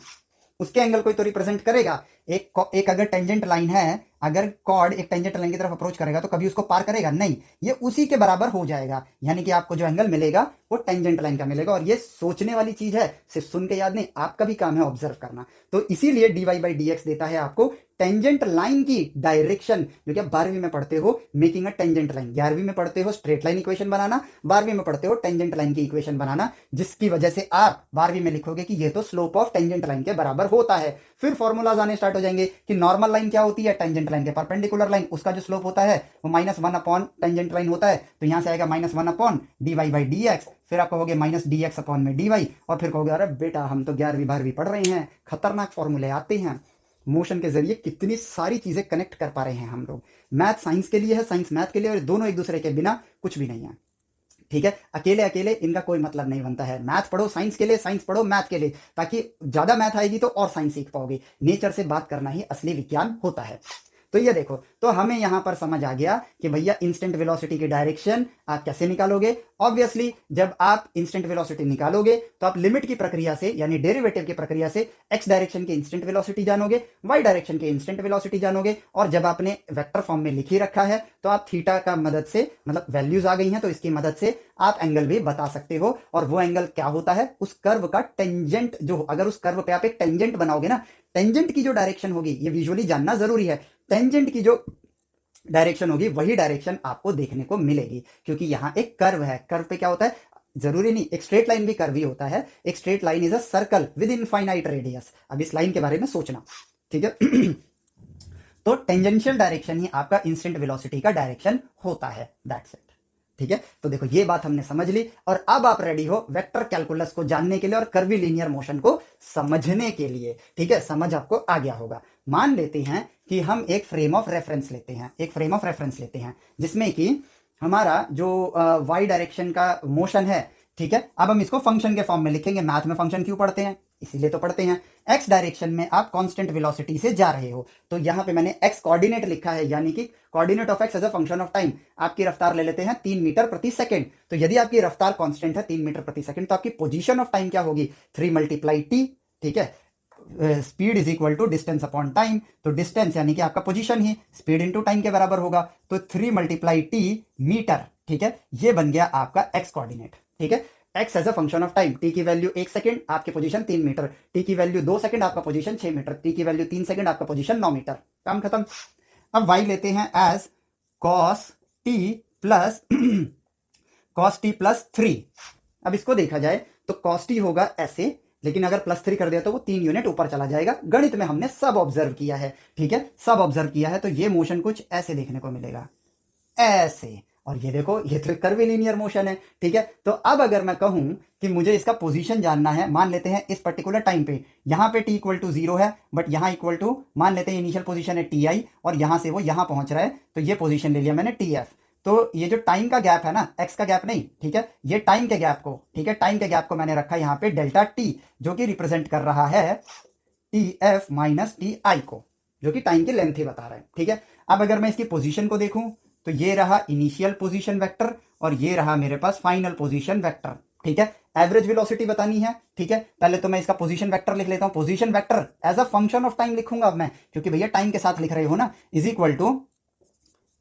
उसके एंगल को तो रिप्रेजेंट करेगा। एक अगर टेंजेंट लाइन है अगर कॉर्ड एक टेंजेंट लाइन की तरफ अप्रोच करेगा तो कभी उसको पार करेगा नहीं, ये उसी के बराबर हो जाएगा, यानी कि आपको जो एंगल मिलेगा वो टेंजेंट लाइन का मिलेगा। और ये सोचने वाली चीज है, सिर्फ सुन के याद नहीं, आपका भी काम है ऑब्जर्व करना। तो इसीलिए dy बाई डी एक्स देता है आपको टेंजेंट लाइन की डायरेक्शन, जो कि आप 12वीं में पढ़ते हो मेकिंग अ टेंजेंट लाइन, 11वीं में पढ़ते हो स्ट्रेट लाइन इक्वेशन बनाना, 12वीं में पढ़ते हो टेंजेंट लाइन की इक्वेशन बनाना, जिसकी वजह से आप 12वीं में लिखोगे कि ये तो स्लोप ऑफ टेंजेंट लाइन के बराबर होता है। फिर फॉर्मूलाज आने स्टार्ट हो जाएंगे कि नॉर्मल लाइन क्या होती है, टेंजेंट लाइन के परपेंडिकुलर लाइन, उसका जो स्लोप होता है वो -1 अपॉन टेंजेंट लाइन होता है, तो यहां से आएगा -1 upon dy by d x, फिर आप कहोगे माइनस डी एक्स अपॉन में dy, और फिर कहोगे अरे बेटा हम तो 11वीं 12वीं पढ़ रहे हैं, खतरनाक फॉर्मूले आते हैं। मोशन के जरिए कितनी सारी चीजें कनेक्ट कर पा रहे हैं हम लोग। मैथ साइंस के लिए है, साइंस मैथ के लिए, और दोनों एक दूसरे के बिना कुछ भी नहीं है, ठीक है। अकेले अकेले इनका कोई मतलब नहीं बनता है। मैथ पढ़ो साइंस के लिए, साइंस पढ़ो मैथ के लिए, ताकि ज्यादा मैथ आएगी तो और साइंस सीख पाओगे। नेचर से बात करना ही असली विज्ञान होता है। तो ये देखो, तो हमें यहां पर समझ आ गया कि भैया इंस्टेंट वेलोसिटी की डायरेक्शन आप कैसे निकालोगे। ऑब्वियसली जब आप इंस्टेंट वेलोसिटी निकालोगे तो आप लिमिट की प्रक्रिया से, यानी डेरिवेटिव की प्रक्रिया से एक्स डायरेक्शन की इंस्टेंट वेलोसिटी जानोगे, वाई डायरेक्शन की इंस्टेंट वेलोसिटी जानोगे, और जब आपने वेक्टर फॉर्म में लिख ही रखा है तो आप थीटा का मदद से, मतलब वैल्यूज आ गई हैं तो इसकी मदद से आप एंगल भी बता सकते हो। और वो एंगल क्या होता है, उस कर्व का टेंजेंट, जो अगर उस कर्व पे आप एक टेंजेंट बनाओगे ना, टेंजेंट की जो डायरेक्शन होगी, ये विजुअली जानना जरूरी है, टेंजेंट की जो डायरेक्शन होगी वही डायरेक्शन आपको देखने को मिलेगी, क्योंकि यहां एक कर्व है। कर्व पे क्या होता है, जरूरी नहीं, एक स्ट्रेट लाइन भी कर्व ही होता है। एक straight line is a circle with infinite radius. अब इस लाइन के बारे में सोचना, ठीक है। तो टेंजेंशियल डायरेक्शन ही आपका इंस्टेंट वेलोसिटी का डायरेक्शन होता है, दैट्स इट, ठीक है। तो देखो ये बात हमने समझ ली, और अब आप रेडी हो वेक्टर कैलकुलस को जानने के लिए और कर्वीलिनियर मोशन को समझने के लिए, ठीक है। समझ आपको आ गया होगा। मान लेते हैं कि हम एक फ्रेम ऑफ रेफरेंस लेते हैं, एक फ्रेम ऑफ रेफरेंस लेते हैं जिसमें कि हमारा जो वाई डायरेक्शन का मोशन है, ठीक है। अब हम इसको फंक्शन के फॉर्म में लिखेंगे। मैथ में फंक्शन क्यों पढ़ते हैं, इसीलिए तो पढ़ते हैं। एक्स डायरेक्शन में आप कांस्टेंट वेलोसिटी से जा रहे हो, तो यहां पे मैंने एक्स कोऑर्डिनेट लिखा है, यानी कि coordinate of x as a function of time. आपकी रफ्तार ले लेते हैं 3 मीटर प्रति सेकंड। तो यदि आपकी रफ्तार कांस्टेंट है 3 मीटर प्रति सेकंड, तो आपकी पोजीशन ऑफ टाइम क्या होगी, 3 मल्टीप्लाई टी, ठीक है। Speed is equal to distance upon time, तो डिस्टेंस यानी कि आपका पोजीशन ही स्पीड इंटू टाइम के बराबर होगा, तो 3 मल्टीप्लाई टी मीटर, ठीक है। ये बन गया आपका एक्स कोऑर्डिनेट, ठीक है। X as a function of time, t की वैल्यू 1 सेकंड, आपकी पोजीशन 3 मीटर, टी की वैल्यू 2 सेकंड, आपका पोजीशन 6 मीटर, टी की वैल्यू 3 सेकंड, आपका पोजीशन 9 मीटर, काम खत्म। अब वाई लेते हैं as cos t plus cos t plus 3। अब इसको देखा जाए तो कॉस टी होगा ऐसे, लेकिन अगर +3 कर दिया तो वो 3 यूनिट ऊपर चला जाएगा। गणित में हमने सब ऑब्जर्व किया है, ठीक है, सब ऑब्जर्व किया है। तो ये मोशन कुछ ऐसे देखने को मिलेगा, ऐसे। और ये देखो, ये तो कर्वीलिनियर मोशन है, ठीक है। तो अब अगर मैं कहूं कि मुझे इसका पोजीशन जानना है, मान लेते हैं इस पर्टिकुलर टाइम पे, यहां पे t इक्वल टू 0 है, बट यहां इक्वल टू, मान लेते हैं इनिशियल पोजीशन है ti, और यहां से वो यहां पहुंच रहा है, तो ये पोजीशन ले लिया मैंने tf। तो ये जो टाइम का गैप है ना, एक्स का गैप नहीं, ठीक है, ये टाइम के गैप को, ठीक है, टाइम के गैप को मैंने रखा यहाँ पे डेल्टा टी, जो कि रिप्रेजेंट कर रहा है टी एफ माइनस टी आई को, जो कि टाइम की लेंथ ही बता रहा है, ठीक है। अब अगर मैं इसकी पोजीशन को देखूं तो ये रहा इनिशियल पोजीशन वेक्टर, और ये रहा मेरे पास फाइनल पोजीशन वेक्टर, ठीक है। एवरेज वेलोसिटी बतानी है, ठीक है। पहले तो मैं इसका पोजीशन वेक्टर लिख लेता हूं। Position vector as a function of time लिखूंगा अब मैं, क्योंकि भैया टाइम के साथ लिख रहे हो ना, इज इक्वल टू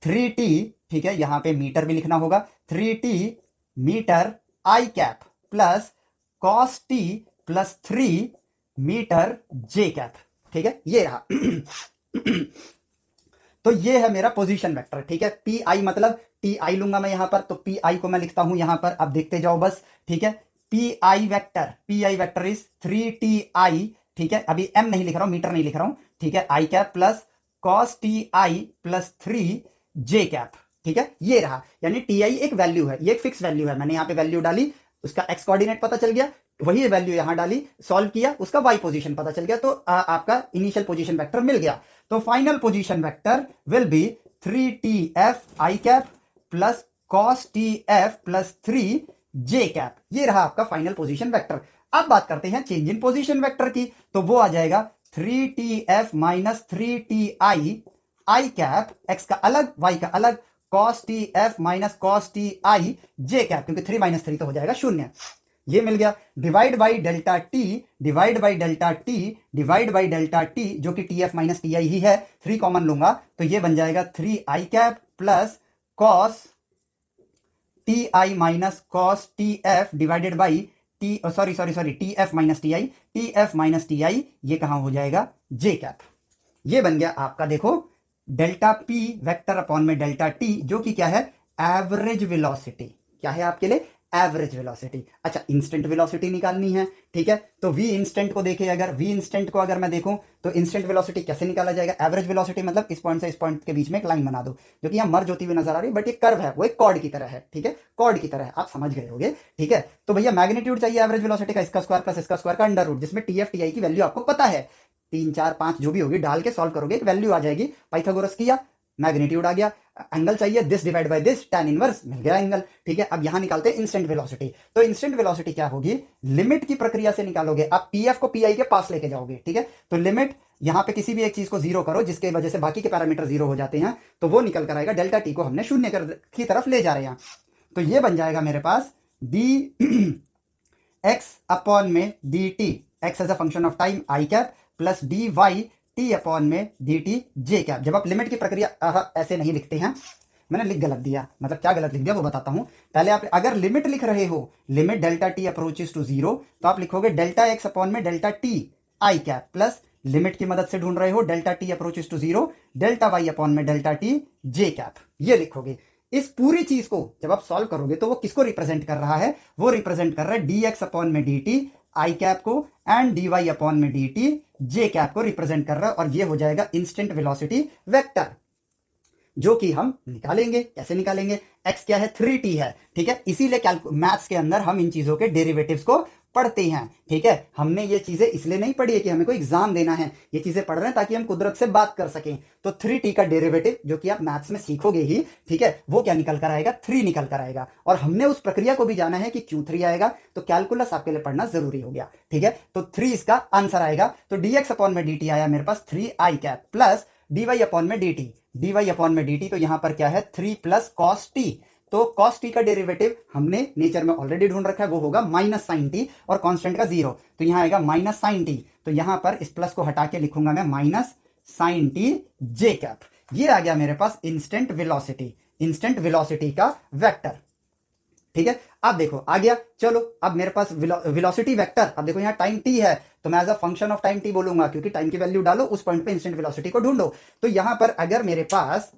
3t, ठीक है, यहां पे मीटर भी लिखना होगा, 3t metre i cap plus cos t plus 3 metre j cap, ठीक है, ये रहा। तो ये है मेरा पोजीशन वेक्टर, ठीक है। पी आई मतलब टी आई लूंगा मैं यहां पर, तो पी आई को मैं लिखता हूं यहां पर, अब देखते जाओ बस, ठीक है। P i vector is 3ti, ठीक है, अभी एम नहीं लिख रहा हूं, मीटर नहीं लिख रहा हूं, ठीक है, i cap plus cos t i plus 3 j cap, ठीक है, ये रहा। यानी टी आई एक वैल्यू है, ये एक फिक्स वैल्यू है, मैंने यहाँ पे वैल्यू डाली, उसका एक्स कोऑर्डिनेट पता चल गया, वही वैल्यू यहां डाली, सॉल्व किया, उसका वाई पोजीशन पता चल गया, तो आपका इनिशियल पोजीशन वेक्टर मिल गया। तो final position vector will be 3tf I cap plus cos t F plus 3 j cap, ये रहा आपका फाइनल पोजीशन वेक्टर। अब बात करते हैं चेंज इन पोजीशन वेक्टर की, तो वो आ जाएगा 3tf माइनस 3ti आई कैप, एक्स का अलग वाई का अलग, cos t f minus cos t आई जे कैप, क्योंकि 3 - 3 तो हो जाएगा 0। ये मिल गया, divide by delta t, divide by delta t, divide by delta t, जो कि t f minus t i ही है, 3 कॉमन लूंगा तो ये बन जाएगा 3 i cap plus cos t i minus cos t f divided by t, sorry t f minus t i, t f minus t i, ये कहां हो जाएगा जे कैप। ये बन गया आपका देखो डेल्टा पी वेक्टर अपॉन में डेल्टा टी, जो कि क्या है एवरेज वेलोसिटी, क्या है आपके लिए एवरेज वेलोसिटी। अच्छा इंस्टेंट वेलोसिटी निकालनी है, ठीक है, तो v इंस्टेंट को देखें, अगर v इंस्टेंट को अगर मैं देखूं तो इंस्टेंट वेलोसिटी कैसे निकाला जाएगा, एवरेज वेलोसिटी मतलब इस पॉइंट से इस पॉइंट के बीच में एक लाइन बना दो जो कि यहां मर्ज होती हुई नजर आ रही है, बट ये कर्व है, वो एक कॉर्ड की तरह है, ठीक है, कॉर्ड की तरह है, आप समझ गए होंगे, ठीक है। तो भैया मैग्नीट्यूड चाहिए एवरेज वेलोसिटी का, इसका स्क्वायर प्लस इसका स्क्वायर का अंडर रूट, जिसमें टी एफ टी आई की वैल्यू आपको पता है, 3 4 5 जो भी होगी डाल के सॉल्व करोगे एक वैल्यू आ जाएगी, पाइथागोरस किया, मैग्नीट्यूड आ गया, एंगल चाहिए this divide by this, tan inverse मिल गया एंगल, ठीक है। अब यहां निकालते हैं इंस्टेंट वेलोसिटी, तो इंस्टेंट वेलोसिटी क्या होगी, लिमिट की प्रक्रिया से निकालोगे, आप पीएफ को पीआई के पास लेके जाओगे, ठीक है, तो लिमिट यहां पे किसी भी एक चीज को जीरो करो जिसके वजह से बाकी के पैरामीटर जीरो हो जाते हैं, तो वो निकल कर आएगा, डेल्टा टी को हमने शून्य की तरफ ले जा रहे हैं, तो ये बन जाएगा मेरे पास डी एक्स अपॉन में d t, x as a function of time i cap plus d y t upon में डी टी जे कैप। जब आप लिमिट की प्रक्रिया ऐसे नहीं लिखते हैं, मैंने लिख गलत दिया, मतलब क्या गलत लिख दिया वो बताता हूं। पहले आप अगर लिमिट लिख रहे हो, limit delta t approaches to zero, तो आप लिखोगे डेल्टा एक्स अपॉन में delta t i cap plus limit की मदद से ढूंढ रहे हो delta t approaches to zero, delta y upon में डेल्टा टी जे कैप, ये लिखोगे। इस पूरी चीज को जब आप सॉल्व करोगे तो वो किसको रिप्रेजेंट कर रहा है, वो रिप्रेजेंट कर रहा है डी एक्स अपॉन में डी टी आई कैप को एंड डी वाई अपॉन में डी टी जे कैप को रिप्रेजेंट कर रहा है, और ये हो जाएगा इंस्टेंट वेलोसिटी वेक्टर, जो कि हम निकालेंगे। कैसे निकालेंगे, x क्या है 3t है, ठीक है, इसीलिए मैथ्स के अंदर हम इन चीजों के डेरिवेटिव्स को पढ़ते हैं, ठीक है। हमने ये चीजें इसलिए नहीं पढ़ी है कि हमें कोई एग्जाम देना है, ये चीजें पढ़ रहे हैं ताकि हम कुदरत से बात कर सकें। तो 3t का डेरिवेटिव जो कि आप मैथ्स में सीखोगे ही, ठीक है, वो क्या निकल कर आएगा 3 निकल कर आएगा, और हमने उस प्रक्रिया को भी जाना है कि क्यों 3 आएगा, तो कैलकुलस आपके लिए पढ़ना जरूरी हो गया, ठीक है। तो 3 इसका आंसर आएगा, तो dx अपॉन में dt आया मेरे पास 3 i cap plus dy upon में dt, dy अपॉन में dt, तो यहां पर क्या है 3 प्लस कॉस टी, तो कॉस टी का डेरिवेटिव हमने नेचर में ऑलरेडी ढूंढ रखा है, वो होगा माइनस साइन टी, और कांस्टेंट का जीरो, तो यहां आएगा माइनस साइन टी, तो यहां पर इस प्लस को हटा के लिखूंगा मैं minus sine T j cap. ये आ गया मेरे पास इंस्टेंट वेलोसिटी, इंस्टेंट वेलोसिटी का वेक्टर, ठीक है। अब देखो आ गया, चलो अब मेरे पास वेलोसिटी वेक्टर, अब देखो यहाँ टाइम टी है, तो मैं as a function of time t बोलूंगा, क्योंकि टाइम की वैल्यू डालो उस पॉइंट पे इंस्टेंट वेलोसिटी को ढूंढो। तो यहां पर अगर मेरे पास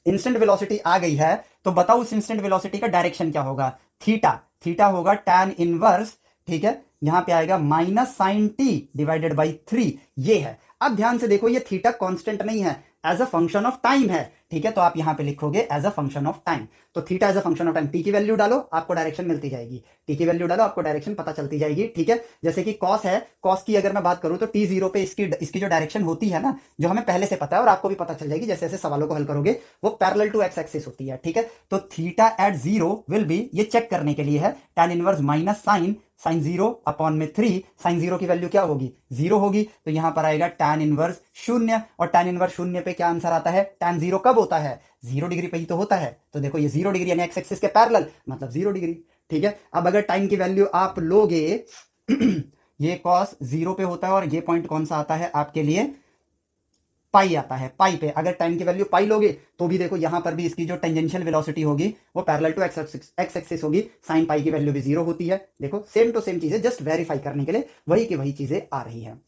इंस्टेंट वेलोसिटी आ गई है, तो बताओ उस इंस्टेंट वेलोसिटी का डायरेक्शन क्या होगा, थीटा, थीटा होगा tan इनवर्स, ठीक है, यहां पे आएगा minus sine t divided by 3, ये है। अब ध्यान से देखो, ये थीटा कांस्टेंट नहीं है, as a function of time है, ठीक है, तो आप यहां पे लिखोगे as a function of time, तो theta as a function of time, t की वैल्यू डालो आपको डायरेक्शन मिलती जाएगी, टी की वैल्यू डालो आपको डायरेक्शन पता चलती जाएगी, ठीक है। जैसे कि कॉस है, कॉस की अगर मैं बात करूं तो टी जीरो पे इसकी जो डायरेक्शन होती है ना, जो हमें पहले से पता है और आपको भी पता चल जाएगी जैसे जैसे सवालों को हल करोगे, वो पैरेलल टू एक्स एक्सिस होती है, ठीक है। तो theta at zero will be, ये चेक करने के लिए है, tan inverse minus sine, sine zero upon में 3, साइन जीरो की वैल्यू क्या होगी जीरो होगी, तो यहां पर आएगा tan इनवर्स शून्य, और tan इनवर्स शून्य पे क्या आंसर आता है, tan जीरो कब होता है 0 डिग्री पे ही तो होता है, तो देखो ये 0 डिग्री यानी एक्स एक्सिस के पैरेलल, मतलब 0 डिग्री, ठीक है। अब अगर टाइम की वैल्यू आप लोगे ये कॉस 0 पे होता है, और ये पॉइंट कौन सा आता है आपके लिए, पाई आता है, पाई पे अगर टाइम की वैल्यू पाई लोगे तो भी देखो यहां पर भी इसकी जो टेंजेंशियल वेलोसिटी होगी वो पैरेलल टू एक्स एक्सिस होगी, साइन पाई की वैल्यू भी 0 होती है। देखो सेम टू सेम चीजें, जस्ट वेरीफाई करने के लिए वही की वही चीजें आ रही है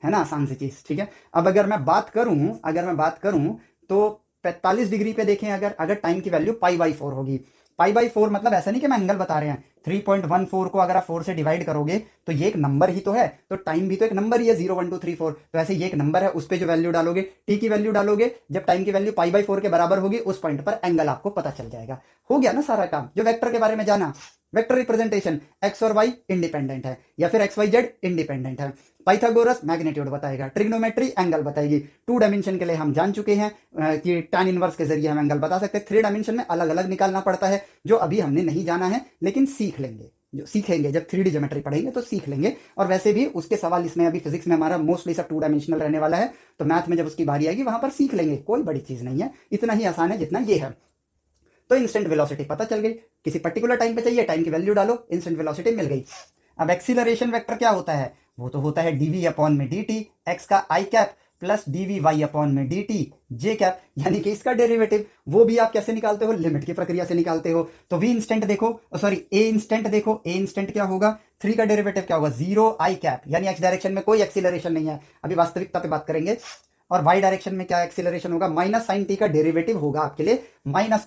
ना, आसान सी चीज, ठीक है। अब अगर मैं बात करूं तो 45 डिग्री पे देखें, अगर टाइम की वैल्यू पाई बाई 4 होगी, पाई बाई 4 मतलब ऐसा नहीं कि मैं एंगल बता रहे हैं, 3.14 को अगर आप 4 से डिवाइड करोगे तो ये एक नंबर ही तो है, तो टाइम भी तो एक नंबर ही है, 0 1 2 3 4, तो ऐसे ये एक नंबर है, उस पे जो वैल्यू डालोगे, टी की वैल्यू डालोगे, जब टाइम की वैल्यू पाई बाई 4 के बराबर होगी उस पॉइंट पर एंगल आपको पता चल जाएगा। हो गया ना सारा काम, जो वेक्टर के बारे में जाना, वेक्टर रिप्रेजेंटेशन एक्स और वाई इंडिपेंडेंट है या फिर एक्स वाई जेड इंडिपेंडेंट है, पाइथागोरस मैग्नीट्यूड बताएगा, ट्रिग्नोमेट्री एंगल बताएगी, 2 डायमेंशन के लिए हम जान चुके हैं कि tan इनवर्स के जरिए हम एंगल बता सकते हैं, 3 डायमेंशन में अलग अलग निकालना पड़ता है, जो अभी हमने नहीं जाना है, लेकिन सीख लेंगे, जो सीखेंगे जब 3D ज्योमेट्री पढ़ेंगे तो सीख लेंगे। और वैसे भी उसके सवाल इसमें अभी फिजिक्स में हमारा मोस्टली सब 2 डायमेंशनल रहने वाला है, तो मैथ में जब उसकी बारी आएगी वहां पर सीख लेंगे, कोई बड़ी चीज नहीं है, इतना ही आसान है जितना ये है। तो इंस्टेंट वेलोसिटी पता चल गई। किसी पर्टिकुलर टाइम पे चाहिए, टाइम की वैल्यू डालो, इंस्टेंट वेलोसिटी मिल गई। अब एक्सीलरेशन वेक्टर क्या होता है? वो तो होता है डीवी अपॉन में डी टी, एक्स का i cap plus d v y upon में डी टी जे कैप, यानी कि इसका डेरिवेटिव। वो भी आप कैसे निकालते हो? लिमिट की प्रक्रिया से निकालते हो। तो वी इंस्टेंट देखो, सॉरी ए इंस्टेंट देखो, ए इंस्टेंट क्या होगा? 3 का डेरिवेटिव क्या होगा? 0 आई कैप, यानी एक्स डायरेक्शन में कोई एक्सीलरेशन नहीं है, अभी वास्तविकता पे बात करेंगे। और वाई डायरेक्शन में क्या एक्सीलरेशन होगा? माइनस साइन टी का डेरिवेटिव होगा आपके लिए minus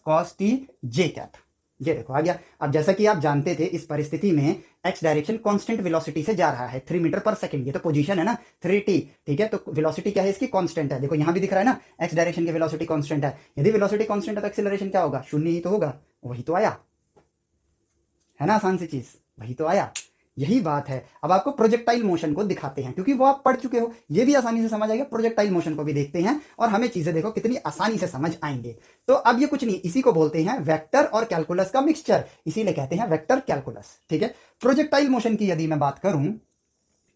cos T j cap. ये देखो आ गया। अब जैसा कि आप जानते थे, इस परिस्थिति में एक्स डायरेक्शन कांस्टेंट वेलोसिटी से जा रहा है, 3 मीटर पर सेकंड। ये तो पोजीशन है ना, 3t, ठीक है। तो वेलोसिटी क्या है इसकी? कांस्टेंट है। देखो यहां भी दिख रहा है ना, एक्स डायरेक्शन की वेलोसिटी कांस्टेंट है। यदि वेलोसिटी कांस्टेंट है तो एक्सीलरेशन क्या होगा? शून्य ही तो होगा। वही तो आया है ना, आसान सी चीज, वही तो आया। यही बात है। अब आपको प्रोजेक्टाइल मोशन को दिखाते हैं, क्योंकि वो आप पढ़ चुके हो, ये भी आसानी से समझ आएगा। प्रोजेक्टाइल मोशन को भी देखते हैं और हमें चीजें देखो कितनी आसानी से समझ आएंगे। तो अब ये कुछ नहीं, इसी को बोलते हैं वेक्टर और कैलकुलस का मिक्सचर, इसीलिए कहते हैं वेक्टर कैलकुलस, ठीक है। प्रोजेक्टाइल मोशन की यदि मैं बात करूं,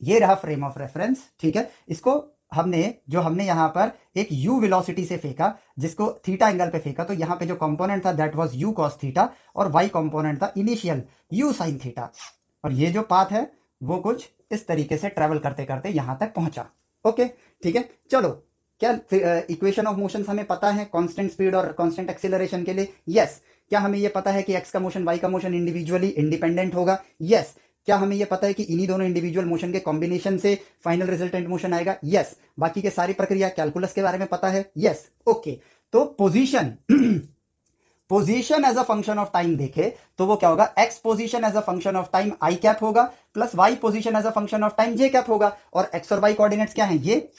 ये रहा फ्रेम ऑफ रेफरेंस, ठीक है। इसको हमने यहां पर एक u वेलोसिटी से फेंका, जिसको थीटा एंगल पे फेंका, तो यहां पे जो कंपोनेंट था that was u cos theta, और y कंपोनेंट था इनिशियल u sin थीटा। और ये जो पाथ है वो कुछ इस तरीके से ट्रेवल करते करते यहां तक पहुंचा। ओके, ठीक है। चलो, क्या इक्वेशन ऑफ मोशन हमें पता है कांस्टेंट स्पीड और कांस्टेंट एक्सीलरेशन के लिए? यस। क्या हमें यह पता है कि एक्स का मोशन वाई का मोशन इंडिविजुअली इंडिपेंडेंट होगा? यस। क्या हमें यह पता है कि इन्हीं दोनों इंडिविजुअल मोशन के कॉम्बिनेशन से फाइनल रिजल्टेंट मोशन आएगा? यस। बाकी के सारी प्रक्रिया कैलकुलस के बारे में पता है? यस। ओके, तो position as a function of time देखे तो वो क्या होगा? X position as a function of time i cap होगा, plus y position as a function of time j cap होगा। और एक्स और वाई कोऑर्डिनेट्स क्या है? ये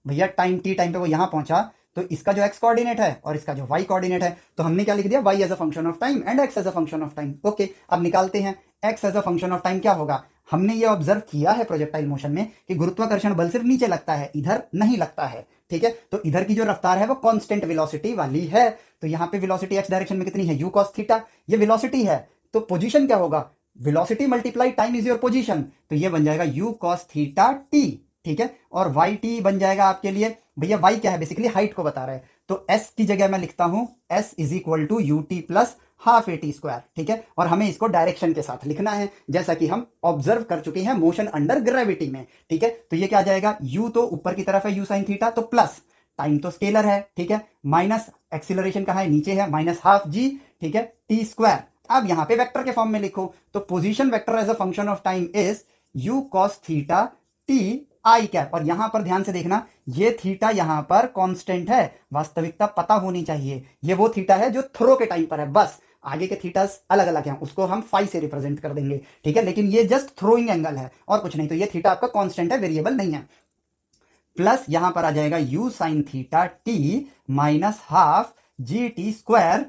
भैया टाइम टी टाइम पे वो यहां पहुंचा, तो इसका जो एक्स कोऑर्डिनेट है और इसका जो वाई कोऑर्डिनेट है, तो हमने क्या लिख दिया? Y as a function of time and x as a function of time. Okay, अब निकालते हैं x as a function of time क्या होगा। हमने ये ऑब्जर्व किया है प्रोजेक्टाइल मोशन में कि गुरुत्वाकर्षण बल सिर्फ नीचे लगता है, इधर नहीं लगता है, ठीक है। तो इधर की जो रफ्तार है वो कांस्टेंट वेलोसिटी वाली है। तो यहां पे वेलोसिटी एक्स डायरेक्शन में कितनी है? u cos थीटा, ये वेलोसिटी है। तो पोजीशन क्या होगा? Velocity multiply time is your position, तो ये बन जाएगा u cos थीटा t, ठीक है। और वाई टी बन जाएगा आपके लिए, भैया वाई क्या है? बेसिकली हाइट को बता रहा है, तो एस की जगह मैं लिखता हूं s is equal to u t plus half a t square, ठीक है। और हमें इसको डायरेक्शन के साथ लिखना है, जैसा कि हम ऑब्जर्व कर चुके हैं मोशन अंडर ग्रेविटी में, ठीक है। तो ये क्या आ जाएगा? यू तो ऊपर की तरफ है, यू साइन थीटा, तो प्लस टाइम तो स्केलर है, ठीक है, माइनस एक्सीलरेशन कहां है? नीचे है, माइनस हाफ जी, ठीक है, टी स्क्वायर। अब यहां पे वेक्टर के फॉर्म में लिखो, तो position vector as a function of time is u cos theta t i cap. और यहां पर ध्यान से देखना, ये थीटा यहां पर कांस्टेंट है, वास्तविकता पता होनी चाहिए। ये वो थीटा है जो थ्रो के टाइम पर है, बस आगे के थीटास अलग अलग हैं, उसको हम फाई से रिप्रेजेंट कर देंगे, ठीक है। लेकिन ये जस्ट थ्रोइंग एंगल है और कुछ नहीं, तो ये थीटा आपका कांस्टेंट है, वेरिएबल नहीं है। प्लस यहां पर आ जाएगा u sine theta t minus half g t square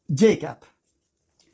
j cap.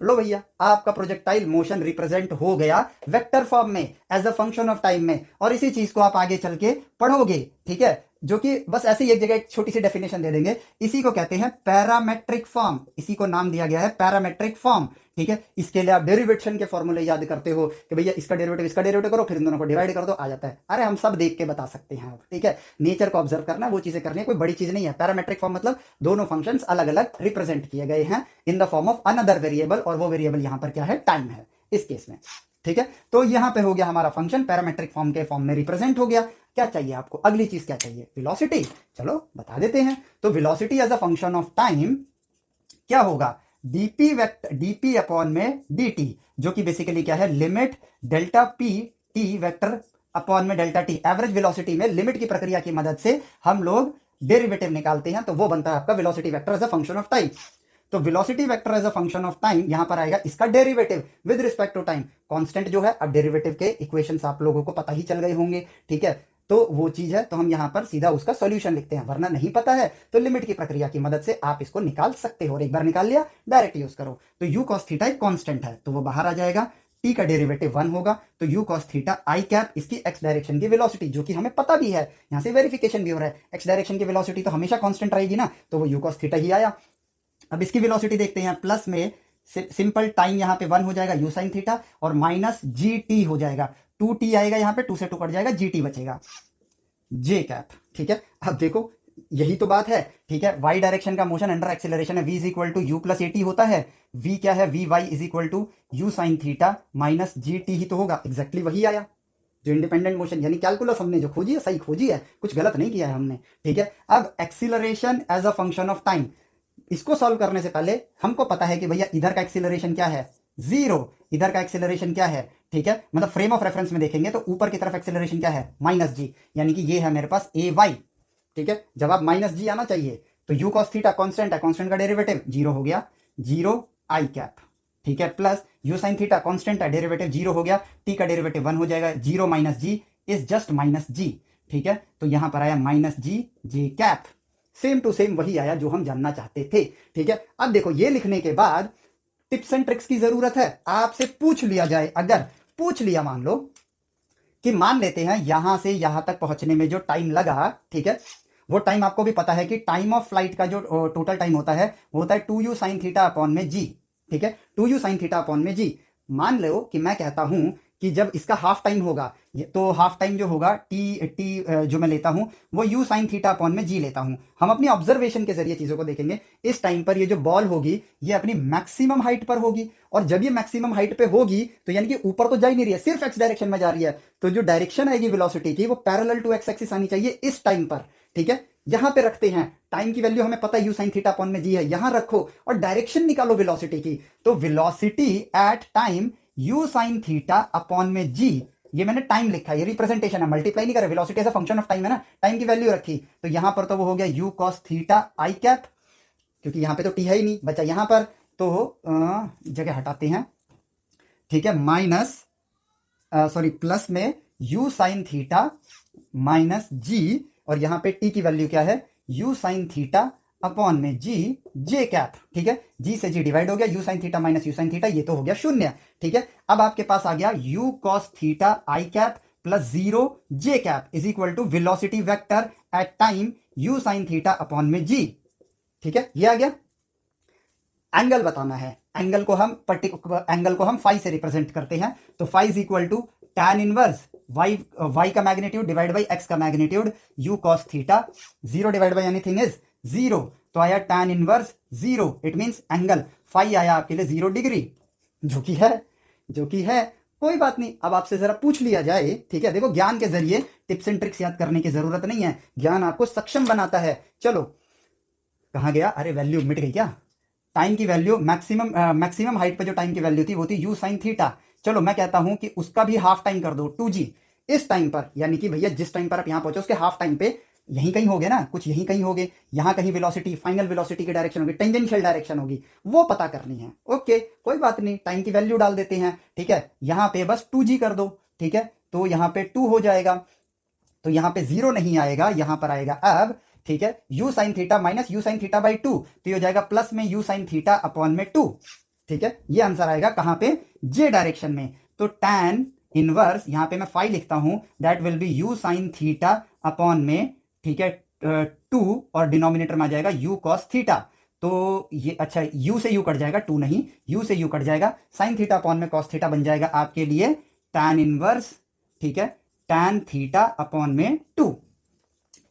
लो भैया, आपका प्रोजेक्टाइल मोशन रिप्रेजेंट हो गया वेक्टर फॉर्म में as a function of time में। और इसी चीज को आप आगे चल के पढ़ोगे, ठीक है। जो कि बस ऐसे ही एक जगह एक छोटी सी डेफिनेशन दे देंगे, इसी को कहते हैं पैरामेट्रिक फॉर्म, इसी को नाम दिया गया है पैरामेट्रिक फॉर्म, ठीक है। इसके लिए आप डेरिवेशन के फॉर्मूले याद करते हो कि भैया इसका डेरिवेटिव करो, फिर इन दोनों को डिवाइड कर दो, आ जाता है। अरे हम सब देख के बता सकते हैं, ठीक है। नेचर को ऑब्जर्व करना, वो चीजें करनी है, कोई बड़ी चीज नहीं है। पैरामेट्रिक फॉर्म मतलब दोनों फंक्शंस अलग अलग रिप्रेजेंट किए गए हैं in the form of another variable, और वो वेरिएबल यहां पर क्या है? टाइम है इस केस में, ठीक है। तो यहां पे हो गया हमारा फंक्शन पैरामेट्रिक फॉर्म के फॉर्म में रिप्रेजेंट हो गया। क्या चाहिए आपको? अगली चीज क्या चाहिए? वेलोसिटी। चलो बता देते हैं। तो velocity as a function of time क्या होगा? डीपी अपॉन में dt, जो कि बेसिकली क्या है? Limit delta P T vector upon में डेल्टा टी। एवरेज वेलोसिटी में लिमिट की प्रक्रिया की मदद से हम लोग डेरिवेटिव निकालते हैं, तो वो बनता है आपका velocity vector as a function of time. तो velocity vector as a function of time यहां पर आएगा इसका derivative with respect to time. Constant जो है, अब डेरिवेटिव के इक्वेशंस आप लोगों को पता ही चल गए होंगे, ठीक है। तो वो चीज है, तो हम यहां पर सीधा उसका सॉल्यूशन लिखते हैं, वरना नहीं पता है तो लिमिट की प्रक्रिया की मदद से आप इसको निकाल सकते हो। और एक बार निकाल लिया, डायरेक्ट यूज करो। तो यू कॉस थीटा एक कांस्टेंट है, तो वो बाहर आ जाएगा। टी का डेरिवेटिव 1 होगा, तो u cos theta i cap, इसकी एक्स डायरेक्शन की वेलोसिटी, जो कि हमें पता भी है, यहां से वेरिफिकेशन भी हो रहा है। एक्स डायरेक्शन की वेलोसिटी तो हमेशा कांस्टेंट रहेगी ना, तो वो यू कॉस थीटा ही आया। अब इसकी वेलोसिटी देखते हैं, प्लस में सिंपल टाइम यहां पे 1 हो जाएगा यू साइन थीटा, और माइनस जी टी हो जाएगा, 2t आएगा यहां पे, 2 से 2 कट जाएगा, जी टी बचेगा, जे कैप, ठीक है। अब देखो यही तो बात है, ठीक है। वाई डायरेक्शन का मोशन अंडर एक्सेलरेशन है, v is equal to u plus a t होता है। v क्या है, v y is equal to u sine theta minus g t ही तो होगा। एग्जैक्टली वही आया जो इंडिपेंडेंट मोशन, यानी कैलकुलस हमने जो खोजी है सही खोजी है, कुछ गलत नहीं किया है हमने, ठीक है। अब acceleration as a function of time, इसको सॉल्व करने से पहले हमको पता है कि भैया इधर का एक्सीलरेशन क्या है, जीरो, इधर का एक्सीलरेशन क्या है, ठीक है। मतलब फ्रेम ऑफ रेफरेंस में देखेंगे तो ऊपर की तरफ एक्सीलरेशन क्या है, माइनस जी, यानी कि ये है मेरे पास ए वाई, ठीक है। जवाब माइनस जी आना चाहिए। तो यू कॉस थीटा कांस्टेंट है, कांस्टेंट का डेरिवेटिव जीरो हो गया, जीरो आई कैप, ठीक है, plus u sine theta constant है, डेरिवेटिव जीरो हो गया, टी का डेरिवेटिव वन हो जाएगा, zero minus g is just minus g, ठीक है। तो यहां पर आया minus g j cap, same to same वही आया जो हम जानना चाहते थे, ठीक है। अब देखो ये लिखने के बाद टिप्स एंड ट्रिक्स की जरूरत है। आपसे पूछ लिया जाए, अगर पूछ लिया, मान लो कि मान लेते हैं यहां से यहां तक पहुंचने में जो टाइम लगा, ठीक है, वो टाइम आपको भी पता है कि टाइम ऑफ फ्लाइट का जो टोटल टाइम होता है वो होता है two u sine theta upon में जी, ठीक है, two u sine theta upon में जी। मान लो कि मैं कहता हूं कि जब इसका हाफ टाइम होगा, तो हाफ टाइम जो होगा टी टी जो मैं लेता हूं वो यू साइन थीटा अपॉन में जी लेता हूं। हम अपनी ऑब्जर्वेशन के जरिए चीजों को देखेंगे। इस टाइम पर ये जो बॉल होगी ये अपनी मैक्सिमम हाइट पर होगी, और जब ये मैक्सिमम हाइट पे होगी तो यानी कि ऊपर तो जा ही नहीं रही है, सिर्फ एक्स डायरेक्शन में जा रही है, तो जो डायरेक्शन आएगी वेलोसिटी की वो पैरेलल टू एक्स एक्सिस आनी चाहिए इस टाइम पर, ठीक है। यहां पे रखते हैं, टाइम की वैल्यू हमें पता है यू साइन थीटा अपॉन में जी है, यहां रखो और डायरेक्शन निकालो वेलोसिटी की। तो velocity at time u sine theta upon में जी, ये मैंने टाइम लिखा है, ये रिप्रेजेंटेशन है, मल्टीप्लाई नहीं करे, velocity as a function of time है ना, टाइम की वैल्यू रखी, तो यहां पर तो वो हो गया u cos theta i cap, क्योंकि यहां पे तो टी है ही नहीं बचा यहां पर, तो जगह हटाते हैं, ठीक है, माइनस सॉरी प्लस में यू साइन थीटा माइनस जी, और यहां पे टी की वैल्यू क्या है, यू साइन थीटा अपॉन में जी जे कैप, ठीक है। जी से जी डिवाइड हो गया, you sine theta minus you sine theta, ये तो हो गया शून्य, ठीक है। अब आपके पास आ गया u cos theta i cap plus zero j cap is equal to velocity vector at time u sine theta upon में जी, ठीक है, ये आ गया। एंगल बताना है, एंगल को हम फाई से रिप्रेजेंट करते हैं, तो phi is equal to tan inverse y का मैग्नीट्यूड डिवाइड बाई एक्स का magnitude u cos theta, zero divide by anything is zero, तो आया tan inverse zero, it means angle phi आया आपके लिए 0 डिग्री, जो कि है कोई बात नहीं। अब आपसे जरा पूछ लिया जाए, ठीक है, देखो ज्ञान के जरिए टिप्स एंड ट्रिक्स याद करने की जरूरत नहीं है, ज्ञान आपको सक्षम बनाता है। चलो कहां गया, अरे वैल्यू मिट गई क्या, टाइम की वैल्यू मैक्सिमम हाइट पे जो टाइम की वैल्यू थी वो थी यू साइन थीटा। चलो मैं कहता हूं कि उसका भी हाफ टाइम कर दो टू जी, इस टाइम पर, यानी कि भैया जिस टाइम पर आप यहां पहुंचे उसके हाफ टाइम पे यहीं कहीं होगे ना, कुछ यहीं कहीं होगे, यहां कहीं वेलोसिटी फाइनल वेलोसिटी की डायरेक्शन होगी, टेंजेंशियल डायरेक्शन होगी, वो पता करनी है। ओके कोई बात नहीं, टाइम की वैल्यू डाल देते हैं, ठीक है, यहां पे बस टू जी कर दो, ठीक है, तो यहां पे टू हो जाएगा, तो यहां पे जीरो नहीं आएगा, यहां पर आएगा अब, ठीक है, you sine theta minus you sine theta by two, तो ये हो जाएगा प्लस में यू साइन थीटा अपॉन में टू, ठीक है। ये आंसर आएगा कहां पे, जे डायरेक्शन में। तो tan इनवर्स यहां पे मैं फाइव लिखता हूं, that will be you sine theta upon में, ठीक है, टू, और डिनोमिनेटर में आ जाएगा यू कॉस थीटा, तो ये अच्छा यू से यू कट जाएगा, टू नहीं, यू से यू कट जाएगा, साइन थीटा अपॉन में कॉस थीटा बन जाएगा आपके लिए tan इनवर्स, ठीक है, tan थीटा अपॉन में टू,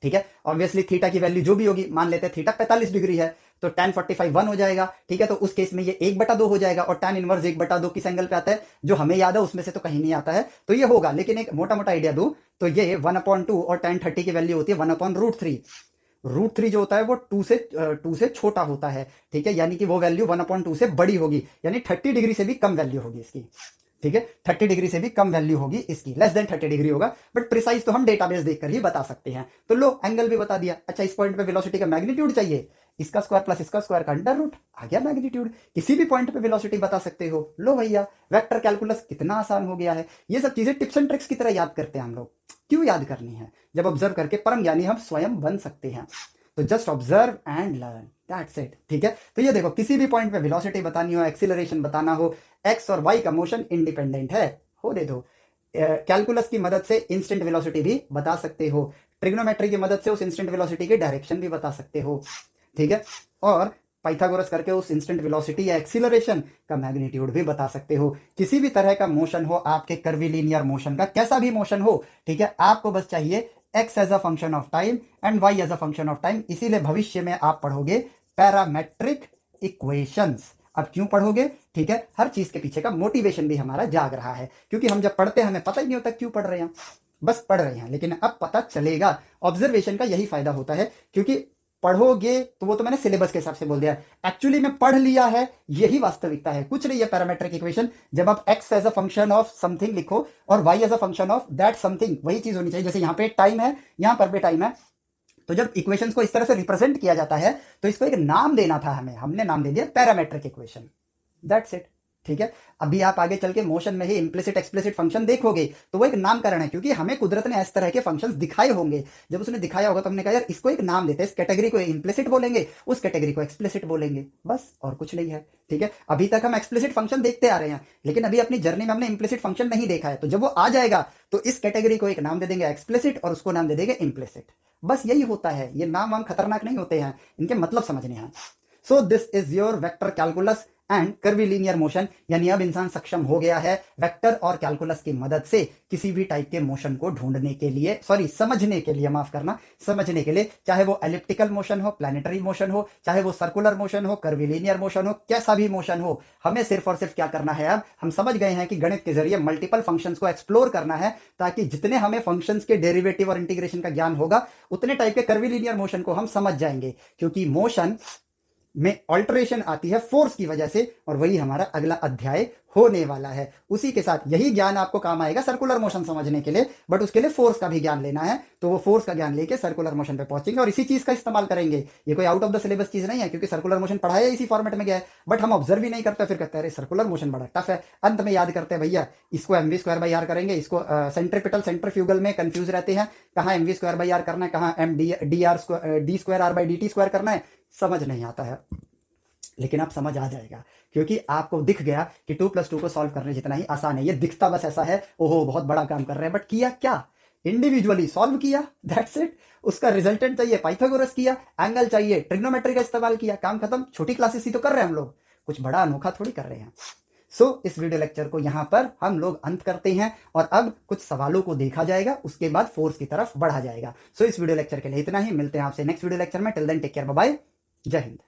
ठीक है। ऑब्वियसली थीटा की वैल्यू जो भी होगी, मान लेते हैं थीटा 45 डिग्री है, तो tan 45 1 हो जाएगा, ठीक है, तो उस केस में ये 1/2 हो जाएगा, और tan इनवर्स 1/2 किस एंगल पे आता है, जो हमें याद है उसमें से तो कहीं नहीं आता है, तो ये होगा, लेकिन एक मोटा मोटा आइडिया दूं तो ये 1/2 और tan 30 की वैल्यू होती है 1/√3, रूट थ्री जो होता है वो टू से छोटा होता है, ठीक है, यानी कि वो वैल्यू 1/2 से बड़ी होगी, यानी 30 डिग्री से भी कम वैल्यू होगी इसकी, ठीक है, 30 डिग्री से भी कम वैल्यू होगी इसकी, लेस देन 30 डिग्री होगा, बट प्रिसाइज तो हम डेटाबेस देखकर ही बता सकते हैं। तो लो एंगल भी बता दिया। अच्छा इस पॉइंट पे वेलोसिटी का मैग्नीट्यूड चाहिए, इसका स्क्वायर प्लस इसका स्क्वायर का अंडर रूट, आ गया मैग्नीट्यूड, किसी भी पॉइंट पे वेलोसिटी बता सकते हो। लो भैया वेक्टर कैलकुलस कितना आसान हो गया है। ये सब चीजें टिप्स एंड ट्रिक्स की तरह याद करते हैं हम लोग, क्यों याद करनी है, जब ऑब्जर्व करके परम ज्ञानी हम स्वयं बन सकते हैं। तो just observe and learn, that's it, ठीक है। तो ये देखो किसी भी पॉइंट पे वेलोसिटी बतानी हो, एक्सीलरेशन बताना हो, एक्स और वाई का मोशन इंडिपेंडेंट है, हो दे दो। कैलकुलस की मदद से इंस्टेंट वेलोसिटी भी बता सकते हो, ट्रिग्नोमेट्री की मदद से उस इंस्टेंट वेलोसिटी की डायरेक्शन भी बता सकते हो, ठीक है, और पाइथागोरस करके उस इंस्टेंट वेलोसिटी या एक्सीलरेशन का मैग्नीट्यूड भी बता सकते हो। किसी भी तरह का मोशन हो आपके कर्वीलिनियर मोशन का, कैसा भी मोशन हो, ठीक है, आपको बस चाहिए x as a function of time and y as a function of time. इसीलिए भविष्य में आप पढ़ोगे पैरामेट्रिक इक्वेशंस। अब क्यों पढ़ोगे? ठीक है, हर चीज के पीछे का मोटिवेशन भी हमारा जाग रहा है, क्योंकि हम जब पढ़ते हैं हमें पता ही नहीं होता क्यों पढ़ रहे हैं, बस पढ़ रहे हैं, लेकिन अब पता चलेगा। ऑब्जर्वेशन का यही फायदा होता है, क्योंकि पढ़ोगे तो वो तो मैंने सिलेबस के हिसाब से बोल दिया, एक्चुअली में पढ़ लिया है, यही वास्तविकता है, कुछ नहीं है पैरामेट्रिक इक्वेशन। जब आप x as a function of something लिखो और y as a function of that something, वही चीज होनी चाहिए। जैसे यहाँ पे टाइम है, यहाँ पर भी टाइम है, तो जब इक्वेशंस को इस तरह से रिप्रेजेंट किया जाता है तो इसको एक नाम देना था हमें, हमने नाम दे दिया पैरामेट्रिक इक्वेशन। That's it. ठीक है, अभी आप आगे चल के मोशन में ही इम्प्लिसिट एक्सप्लिसिट फंक्शन देखोगे तो वो एक नामकरण है, क्योंकि हमें कुदरत ने इस तरह के फंक्शंस दिखाए होंगे। जब उसने दिखाया होगा तो हमने कहा यार इसको एक नाम देते हैं, इस कैटेगरी को इम्प्लिसिट बोलेंगे, उस कैटेगरी को एक्सप्लिसिट बोलेंगे, बस और कुछ नहीं है। ठीक है, अभी तक हम एक्सप्लिसिट फंक्शन देखते आ रहे हैं, लेकिन अभी अपनी जर्नी में हमने इम्प्लिसिट फंक्शन नहीं देखा है, तो जब वो आ जाएगा तो इस कैटेगरी को एक नाम दे देंगे एक्सप्लिसिट और उसको नाम दे देंगे इम्प्लिसिट। बस यही होता है, ये नाम वाम खतरनाक नहीं होते हैं, इनके मतलब समझने हैं। So this is your vector calculus and curvilinear motion, यानी अब इंसान सक्षम हो गया है वेक्टर और कैलकुलस की मदद से किसी भी टाइप के मोशन को ढूंढने के लिए, सॉरी समझने के लिए, माफ करना, समझने के लिए, चाहे वो एलिप्टिकल मोशन हो, प्लैनेटरी मोशन हो, चाहे वो सर्कुलर मोशन हो, कर्वीलिनियर मोशन हो, कैसा भी मोशन हो, हमें सिर्फ और सिर्फ क्या करना है, अब हम समझ गए हैं कि गणित के जरिए मल्टीपल फंक्शंस को एक्सप्लोर करना है, ताकि जितने हमें फंक्शंस के डेरिवेटिव और इंटीग्रेशन का ज्ञान होगा उतने टाइप के कर्वीलिनियर मोशन को हम समझ जाएंगे, क्योंकि मोशन में ऑल्टरेशन आती है फोर्स की वजह से, और वही हमारा अगला अध्याय होने वाला है। उसी के साथ यही ज्ञान आपको काम आएगा सर्कुलर मोशन समझने के लिए, बट उसके लिए फोर्स का भी ज्ञान लेना है, तो वो फोर्स का ज्ञान लेके सर्कुलर मोशन पे पहुंचेंगे और इसी चीज का इस्तेमाल करेंगे। ये कोई आउट ऑफ द सिलेबस चीज नहीं है, क्योंकि सर्कुलर मोशन पढ़ाया इसी फॉर्मेट में गया है, बट हम ऑब्जर्व ही नहीं करते, फिर कहते हैं अरे सर्कुलर मोशन बड़ा टफ है, अंत में याद करते हैं भैया इसको एमवी स्क्वायर बाई आर करेंगे, इसको सेंट्रीपिटल सेंट्रीफ्यूगल में कंफ्यूज रहते हैं, कहाँ एमवी स्क्वायर बाई आर करना है, कहाँ m d r d square r by d t square करना है, समझ नहीं आता है। लेकिन आप समझ आ जाएगा, क्योंकि आपको दिख गया कि 2+2 को सॉल्व करने जितना ही आसान है। ये दिखता बस ऐसा है, ओहो बहुत बड़ा काम कर रहे हैं, बट किया क्या? इंडिविजुअली सॉल्व किया, दैट्स इट। उसका रिजल्टेंट चाहिए पाइथागोरस किया, एंगल चाहिए ट्रिग्नोमेट्री का इस्तेमाल किया, काम खत्म। छोटी क्लासेस ही तो कर रहे हैं हम लोग, कुछ बड़ा अनोखा थोड़ी कर रहे हैं। इस वीडियो लेक्चर को यहाँ पर हम लोग अंत करते हैं, और अब कुछ सवालों को देखा जाएगा, उसके बाद फोर्स की तरफ बढ़ा जाएगा। इस वीडियो लेक्चर के लिए इतना ही, मिलते हैं आपसे नेक्स्ट वीडियो लेक्चर में। Till then take care, bye bye, जय हिंद।